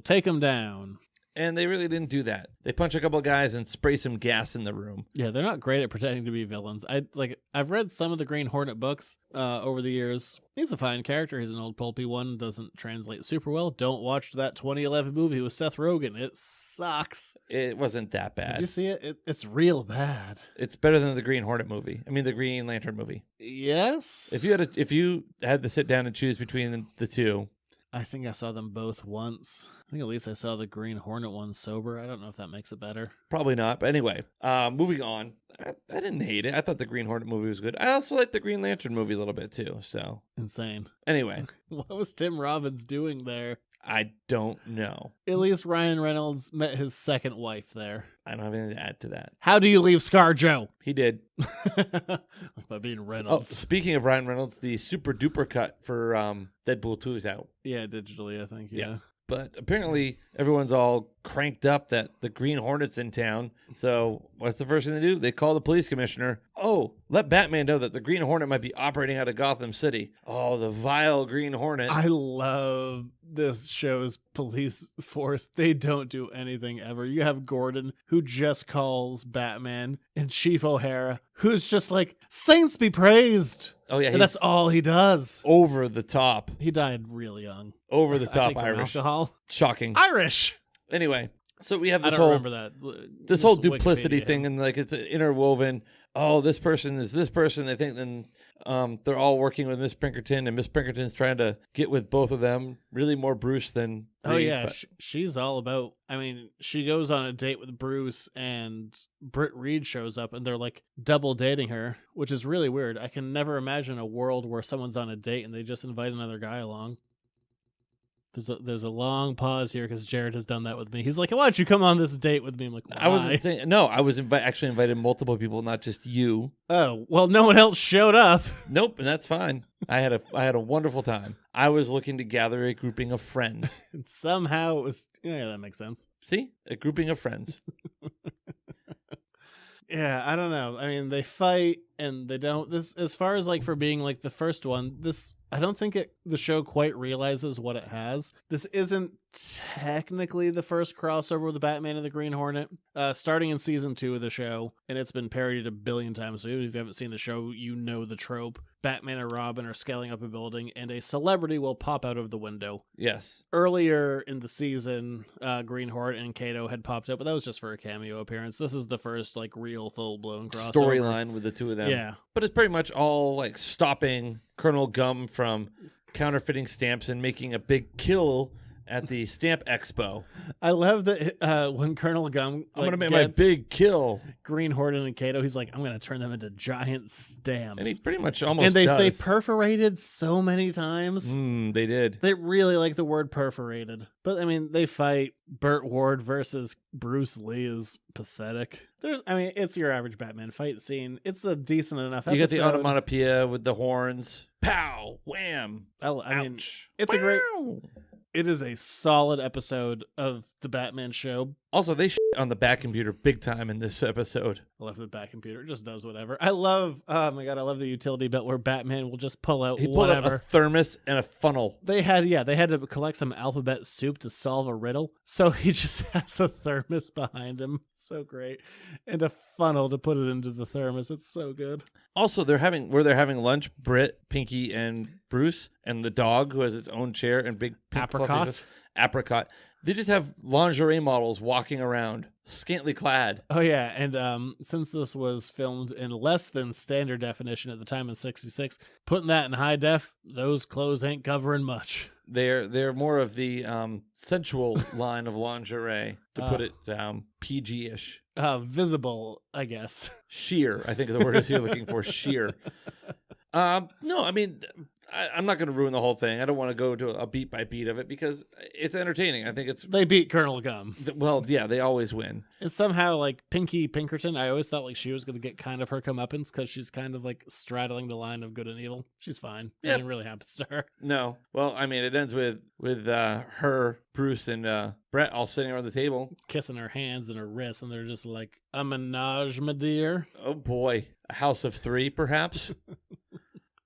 take them down. And they really didn't do that. They punch a couple of guys and spray some gas in the room. Yeah, they're not great at pretending to be villains. I've read some of the Green Hornet books over the years. He's a fine character. He's an old pulpy one. Doesn't translate super well. Don't watch that 2011 movie with Seth Rogen. It sucks. It wasn't that bad. Did you see it? It's real bad. It's better than the Green Hornet movie. I mean, the Green Lantern movie. Yes. If you had to sit down and choose between the two. I think I saw them both once. I think at least I saw the Green Hornet one sober. I don't know if that makes it better. Probably not. But anyway, moving on. I didn't hate it. I thought the Green Hornet movie was good. I also liked the Green Lantern movie a little bit too. So insane. Anyway. What was Tim Robbins doing there? I don't know. At least Ryan Reynolds met his second wife there. I don't have anything to add to that. How do you leave ScarJo? He did. By being Reynolds. Oh, speaking of Ryan Reynolds, the super duper cut for Deadpool 2 is out. Yeah, digitally, I think. Yeah. But apparently everyone's all cranked up that the Green Hornet's in town. So what's the first thing they do? They call the police commissioner. Oh, let Batman know that the Green Hornet might be operating out of Gotham City. Oh, the vile Green Hornet. I love this show's police force. They don't do anything ever. You have Gordon, who just calls Batman, and Chief O'Hara, who's just like, saints be praised. Oh, yeah. And that's all he does. Over the top. He died really young. Over the top Irish. Alcohol. Shocking. Irish. Anyway, so we have this I don't remember that. This whole duplicity thing, and it's interwoven. oh, this person is this person. They think then they're all working with Miss Pinkerton, and Miss Pinkerton's trying to get with both of them. Really more Bruce than Oh Reed, yeah, but- she's all about. I mean, she goes on a date with Bruce, and Britt Reed shows up, and they're like double dating her, which is really weird. I can never imagine a world where someone's on a date and they just invite another guy along. There's a long pause here because Jared has done that with me. He's like, "Why don't you come on this date with me?" I'm like, "Why?" I wasn't saying no. I was actually invited multiple people, not just you. Oh well, no one else showed up. Nope, and that's fine. I had a wonderful time. I was looking to gather a grouping of friends. And somehow it was. Yeah, that makes sense. See, a grouping of friends. Yeah, I don't know. I mean, they fight and they don't. This, as far as like for being like the first one, this I don't think the show quite realizes what it has. This isn't technically the first crossover with the Batman and the Green Hornet. Starting in season 2 of the show, and it's been parodied a billion times. So even if you haven't seen the show, you know the trope. Batman and Robin are scaling up a building, and a celebrity will pop out of the window. Yes. Earlier in the season, Green Hornet and Kato had popped up, but that was just for a cameo appearance. This is the first like real full-blown crossover Storyline with the two of them. Yeah. But it's pretty much all like stopping Colonel Gum from counterfeiting stamps and making a big kill at the Stamp Expo. I love that when Colonel Gum I'm gonna make my big kill. Green Hornet and Kato, he's like, I'm gonna turn them into giant stamps. And he pretty much almost and they does. say perforated so many times. They did. They really like the word perforated. But I mean, they fight. Burt Ward versus Bruce Lee is pathetic. It's your average Batman fight scene. It's a decent enough episode. You got the onomatopoeia with the horns. Pow! Wham! I mean, Ouch. it's a great... It is a solid episode of the Batman show. Also, they on the back computer big time in this episode. I love the back computer. It just does whatever. I love I love the utility belt where Batman will just pull out He pulled out whatever. a thermos and a funnel. They had to collect some alphabet soup to solve a riddle. So he just has a thermos behind him. So great. And a funnel to put it into the thermos. It's so good. Also, they're having lunch, Britt, Pinky, and Bruce, and the dog who has its own chair and big pink fluffy apricot. They just have lingerie models walking around, scantily clad. Oh yeah, and since this was filmed in less than standard definition at the time in '66, putting that in high def, those clothes ain't covering much. They're more of the sensual line of lingerie, to put it PG-ish. Visible, I guess. Sheer, I think the word is you're looking for. Sheer. No, I mean, I'm not going to ruin the whole thing. I don't want to go to a beat by beat of it because it's entertaining. I think it's... They beat Colonel Gum. Well, yeah, they always win. And somehow, like, Pinky Pinkerton, I always thought like she was going to get kind of her comeuppance because she's kind of like straddling the line of good and evil. She's fine. Yep. Nothing really happens to her. No. Well, I mean, it ends with her, Bruce, and Brett all sitting around the table. Kissing her hands and her wrists, and they're just like, a menage, my dear. Oh, boy. A house of 3, perhaps?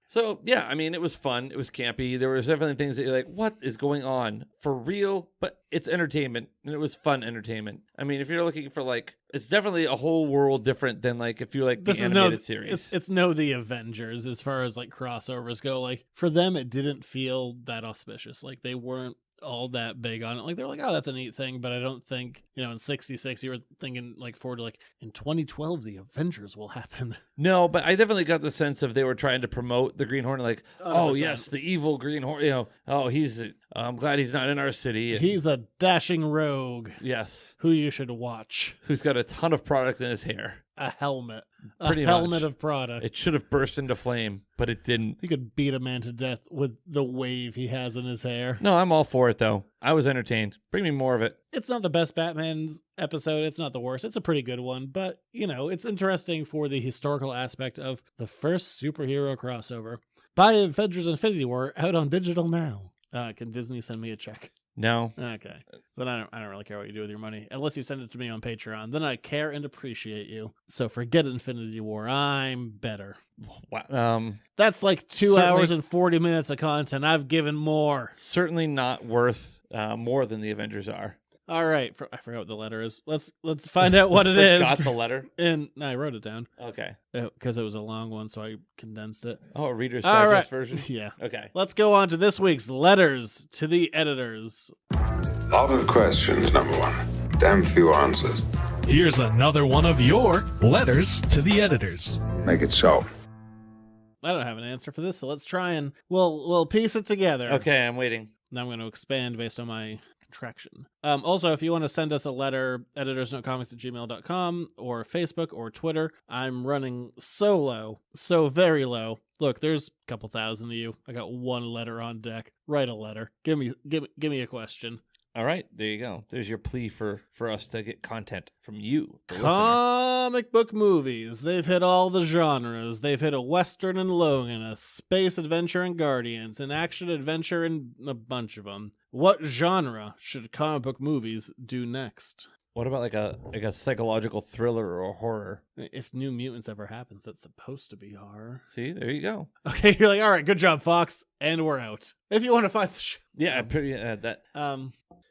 So, yeah, I mean, it was fun. It was campy. There was definitely things that you're like, what is going on? For real? But it's entertainment, and it was fun entertainment. I mean, if you're looking for, like, it's definitely a whole world different than, like, if you like the animated series. It's no The Avengers as far as, like, crossovers go. Like, for them, it didn't feel that auspicious. Like, they weren't all that big on it. Like, they're like, oh, that's a neat thing, but I don't think, in 66 you were thinking like forward to like in 2012 the Avengers will happen. No, but I definitely got the sense of they were trying to promote the Green Hornet, like, 100%. oh yes, the evil Green Hornet, I'm glad he's not in our city. He's a dashing rogue. Yes. Who you should watch. Who's got a ton of product in his hair. A helmet. Pretty a helmet much. of product. It should have burst into flame, but it didn't. You could beat a man to death with the wave he has in his hair. No, I'm all for it, though. I was entertained. Bring me more of it. It's not the best Batman's episode. It's not the worst. It's a pretty good one. But, it's interesting for the historical aspect of the first superhero crossover. Buy Avengers Infinity War out on digital now. Can Disney send me a check? No. Okay. Then I don't really care what you do with your money. Unless you send it to me on Patreon. Then I care and appreciate you. So forget Infinity War. I'm better. Wow. That's like 2 Certainly- hours and 40 minutes of content. I've given more. Certainly not worth more than the Avengers are. All right. I forgot what the letter is. Let's find out what it is. Got the letter? And I wrote it down. Okay. Because it was a long one, so I condensed it. Oh, a Reader's All Digest right. version? Yeah. Okay. Let's go on to this week's letters to the editors. Lot of questions, number one. Damn few answers. Here's another one of your letters to the editors. Make it so. I don't have an answer for this, so let's try and we'll piece it together. Okay, I'm waiting. Now I'm going to expand based on my contraction. Also, if you want to send us a letter, editorsnotecomics@gmail.com or Facebook or Twitter. I'm running so low, so very low. Look, there's a couple thousand of you. I got one letter on deck. Write a letter. Give me a question. All right, there you go. There's your plea for us to get content from you, the listener. Comic book movies. They've hit all the genres. They've hit a Western and Logan, a space adventure and Guardians, an action adventure and a bunch of them. What genre should comic book movies do next? What about like a psychological thriller or horror? If New Mutants ever happens, that's supposed to be horror. See, there you go. Okay, you're like, all right, good job, Fox, and we're out. If you want to find the show. Yeah, pretty that.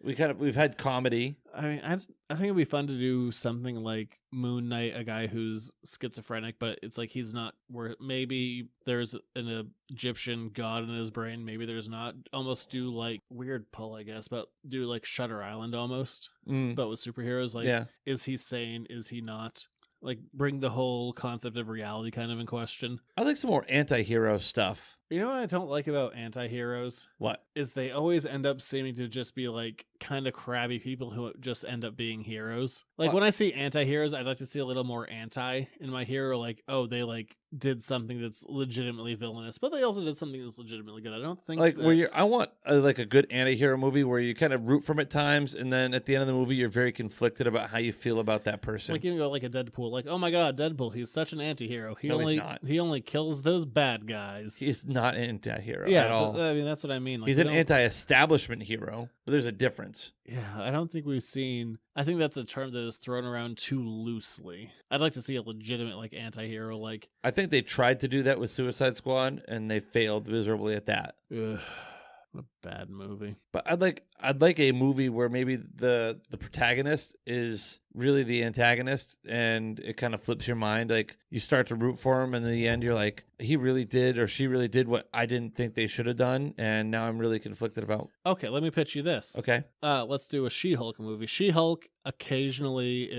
We've had comedy. I mean, I think it'd be fun to do something like Moon Knight, a guy who's schizophrenic, but it's like he's not. Where maybe there's an Egyptian god in his brain, maybe there's not. Almost do like weird pull, I guess, but do like Shutter Island almost, but with superheroes. Like, Yeah. Is he sane? Is he not? Like, bring the whole concept of reality kind of in question. I like some more anti-hero stuff. You know what I don't like about anti-heroes? What? Is they always end up seeming to just be like kind of crabby people who just end up being heroes. Like, when I see anti-heroes, I'd like to see a little more anti in my hero. Like, oh, they like did something that's legitimately villainous, but they also did something that's legitimately good. I don't think like I want like a good anti-hero movie where you kind of root for him at times, and then at the end of the movie, you're very conflicted about how you feel about that person. Like, you can go like a Deadpool. Like, oh my god, Deadpool, he's such an anti-hero. He only kills those bad guys. He's not an anti-hero at all. But, I mean, that's what I mean. Like, he's an anti-establishment hero, but there's a difference. Yeah, I don't think we've seen. I think that's a term that is thrown around too loosely. I'd like to see a legitimate like anti-hero. Like, I think they tried to do that with Suicide Squad, and they failed miserably at that. Ugh, what a bad movie. But I'd like a movie where maybe the protagonist is really the antagonist, and it kind of flips your mind. Like, you start to root for him, and in the end you're like, he really did or she really did what I didn't think they should have done, and now I'm really conflicted about. Okay, let me pitch you this. Okay. Let's do a She-Hulk movie. She-Hulk occasionally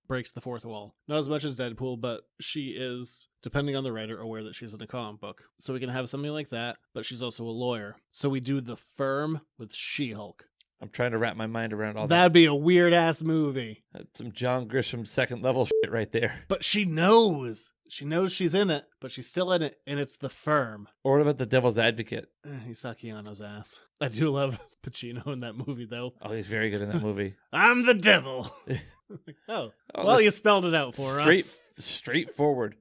breaks the fourth wall. Not as much as Deadpool, but she is, depending on the writer, aware that she's in a comic book. So we can have something like that, but she's also a lawyer. So we do The Firm with She-Hulk. I'm trying to wrap my mind around all that. That'd be a weird ass movie. That's some John Grisham second level shit right there. But she knows. She knows she's in it, but she's still in it, and it's The Firm. Or what about The Devil's Advocate? You saw Keanu's ass. I do love Pacino in that movie, though. Oh, he's very good in that movie. I'm the devil. Well, you spelled it out for us. Straightforward.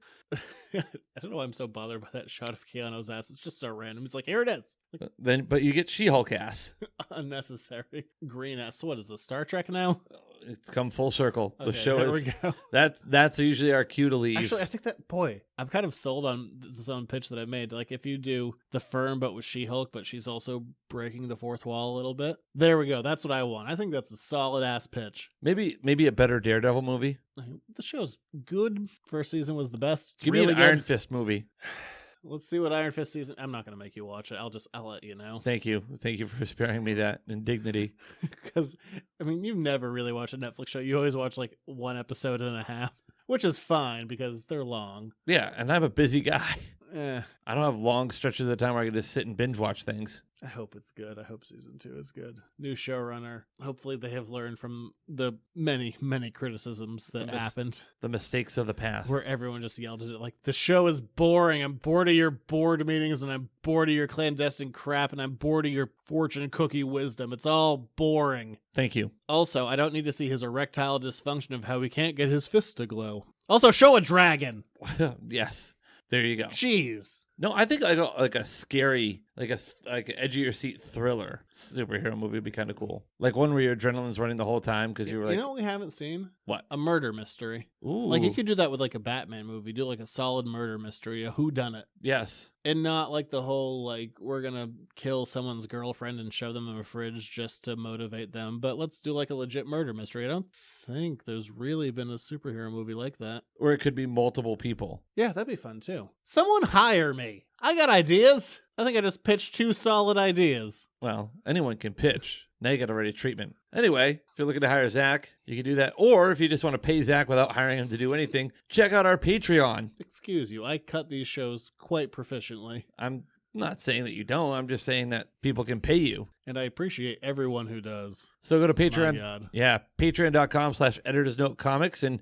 I don't know why I'm so bothered by that shot of Keanu's ass. It's just so random. It's like, here it is. But you get She-Hulk ass. Unnecessary. Green ass. What is this, Star Trek now? It's come full circle. Okay, the show there is. We go. That's usually our cue to leave. Actually, I think I'm kind of sold on this own pitch that I made. Like, if you do The Firm, but with She-Hulk, but she's also breaking the fourth wall a little bit. There we go. That's what I want. I think that's a solid ass pitch. Maybe a better Daredevil movie. The show's good. First season was the best. It's Give really me an good. Iron Fist movie. Let's see what Iron Fist season. I'm not going to make you watch it. I'll let you know. Thank you for sparing me that indignity. Because I mean, you've never really watched a Netflix show. You always watch like one episode and a half, which is fine because they're long. Yeah, and I'm a busy guy. I don't have long stretches of time where I can just sit and binge watch things. I hope it's good. I hope season 2 is good. New showrunner. Hopefully they have learned from the many, many criticisms that happened. The mistakes of the past. Where everyone just yelled at it like, the show is boring. I'm bored of your board meetings, and I'm bored of your clandestine crap, and I'm bored of your fortune cookie wisdom. It's all boring. Thank you. Also, I don't need to see his erectile dysfunction of how he can't get his fist to glow. Also, show a dragon. Yes. There you go. Jeez. No, I think like a scary, like edge of your seat thriller superhero movie would be kind of cool. Like one where your adrenaline's running the whole time because you were like, you know what we haven't seen? What? A murder mystery. Ooh. Like, you could do that with like a Batman movie. Do like a solid murder mystery, a whodunit. Yes. And not like the whole like, we're gonna kill someone's girlfriend and shove them in a fridge just to motivate them. But let's do like a legit murder mystery. I don't think there's really been a superhero movie like that. Or it could be multiple people. Yeah, that'd be fun too. Someone hire me. I got ideas. I think I just pitched 2 solid ideas. Well, anyone can pitch. Now you got to ready treatment. Anyway, if you're looking to hire Zach, you can do that. Or if you just want to pay Zach without hiring him to do anything, check out our Patreon. Excuse you, I cut these shows quite proficiently. I'm not saying that you don't. I'm just saying that people can pay you. And I appreciate everyone who does. So go to Patreon. My God. Yeah, patreon.com/editorsnotecomics. And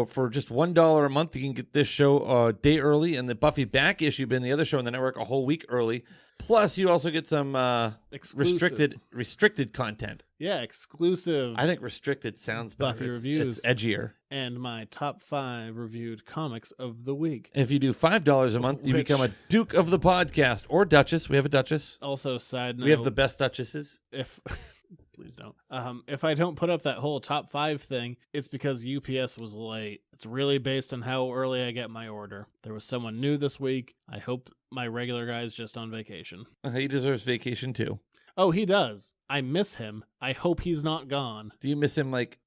for just $1 a month, you can get this show a day early and the Buffy back issue, being the other show on the network, a whole week early. Plus, you also get some restricted content. Yeah, exclusive. I think restricted sounds better. Buffy reviews. It's edgier. And my top 5 reviewed comics of the week. If you do $5 a month, you become a Duke of the podcast or Duchess. We have a Duchess. Also, side note, we have the best Duchesses. If please don't. If I don't put up that whole top 5 thing, it's because UPS was late. It's really based on how early I get my order. There was someone new this week. I hope my regular guy is just on vacation. He deserves vacation too. Oh, he does. I miss him. I hope he's not gone. Do you miss him like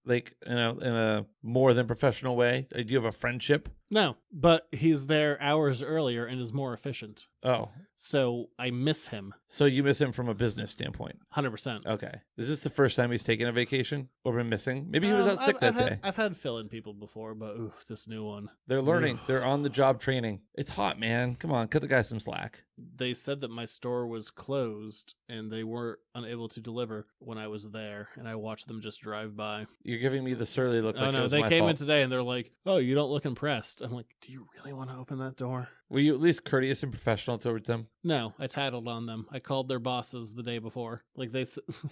in a more than professional way? Do you have a friendship? No, but he's there hours earlier and is more efficient. Oh. So I miss him. So you miss him from a business standpoint? 100%. Okay. Is this the first time he's taken a vacation or been missing? Maybe he was out sick that day. I've had fill-in people before, but this new one. They're learning. They're on the job training. It's hot, man. Come on, cut the guy some slack. They said that my store was closed and they were unable to deliver when I was there, and I watched them just drive by. You're giving me the surly look. Oh, like no, it was they my came fault. in today and they're like, "Oh, you don't look impressed." I'm like, "Do you really want to open that door?" Were you at least courteous and professional towards them? No, I tattled on them. I called their bosses the day before. Like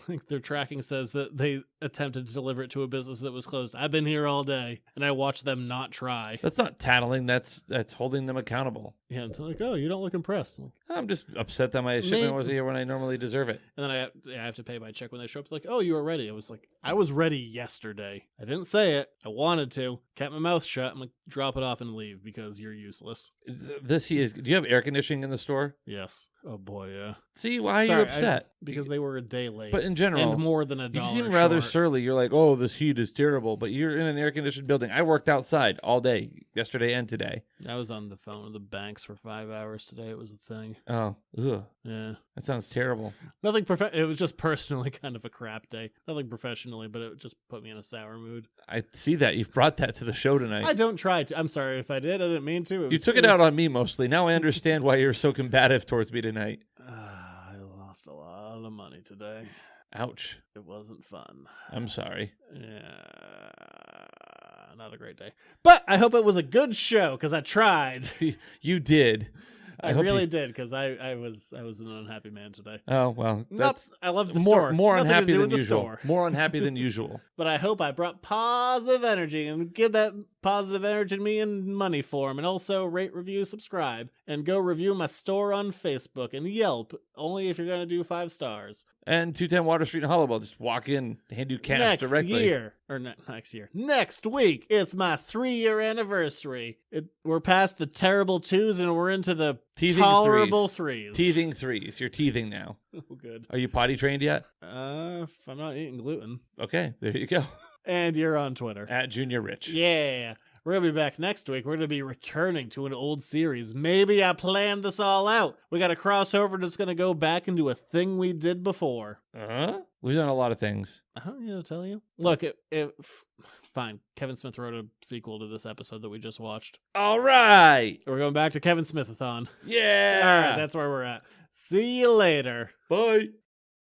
like their tracking says that they attempted to deliver it to a business that was closed. I've been here all day, and I watched them not try. That's not tattling. That's holding them accountable. Yeah, and they're like, "Oh, you don't look impressed." I'm like, I'm just upset that my shipment wasn't here when I normally deserve it. and then I have to pay by check when they show up. Like, "Oh, you were ready." I was like, "I was ready yesterday. I didn't say it. I wanted to. Kept my mouth shut." I'm like, "Drop it off and leave because you're useless." Do you have air conditioning in the store? Yes. Oh boy, yeah. See, why are Sorry, you upset? Because they were a day late. But in general, and more than $1 you seem rather short. surly. You're like, "Oh, this heat is terrible," but you're in an air-conditioned building. I worked outside all day, yesterday and today. I was on the phone with the banks for 5 hours today. It was a thing. Oh, ugh. Yeah. That sounds terrible. Nothing it was just personally kind of a crap day. Nothing professionally, but it just put me in a sour mood. I see that. You've brought that to the show tonight. I don't try to. I'm sorry if I did. I didn't mean to. You took it out on me mostly. Now I understand why you're so combative towards me tonight. I lost a lot of money today. Ouch. It wasn't fun. I'm sorry. Yeah. Not a great day. But I hope it was a good show because I tried. You did. I really did because I was an unhappy man today. Oh, well. That's I love the store. More Nothing unhappy to do than with the usual. store. More unhappy than usual. But I hope I brought positive energy and give that positive energy to me in money form. And also rate, review, subscribe. And go review my store on Facebook and Yelp. Only if you're going to do 5 stars. And 210 Water Street in Hollowell. Just walk in, hand you cash directly. Next week, it's my 3-year anniversary. We're past the terrible 2s and we're into the Teething tolerable 3s. Teething 3s. You're teething now. Oh, good. Are you potty trained yet? If I'm not eating gluten. Okay, there you go. And you're on Twitter. At Junior Rich. Yeah. We're going to be back next week. We're going to be returning to an old series. Maybe I planned this all out. We got a crossover that's going to go back into a thing we did before. We've done a lot of things. I don't need to tell you. Look, fine. Kevin Smith wrote a sequel to this episode that we just watched. All right. We're going back to Kevin Smith-a-thon. Yeah. All right, that's where we're at. See you later. Bye.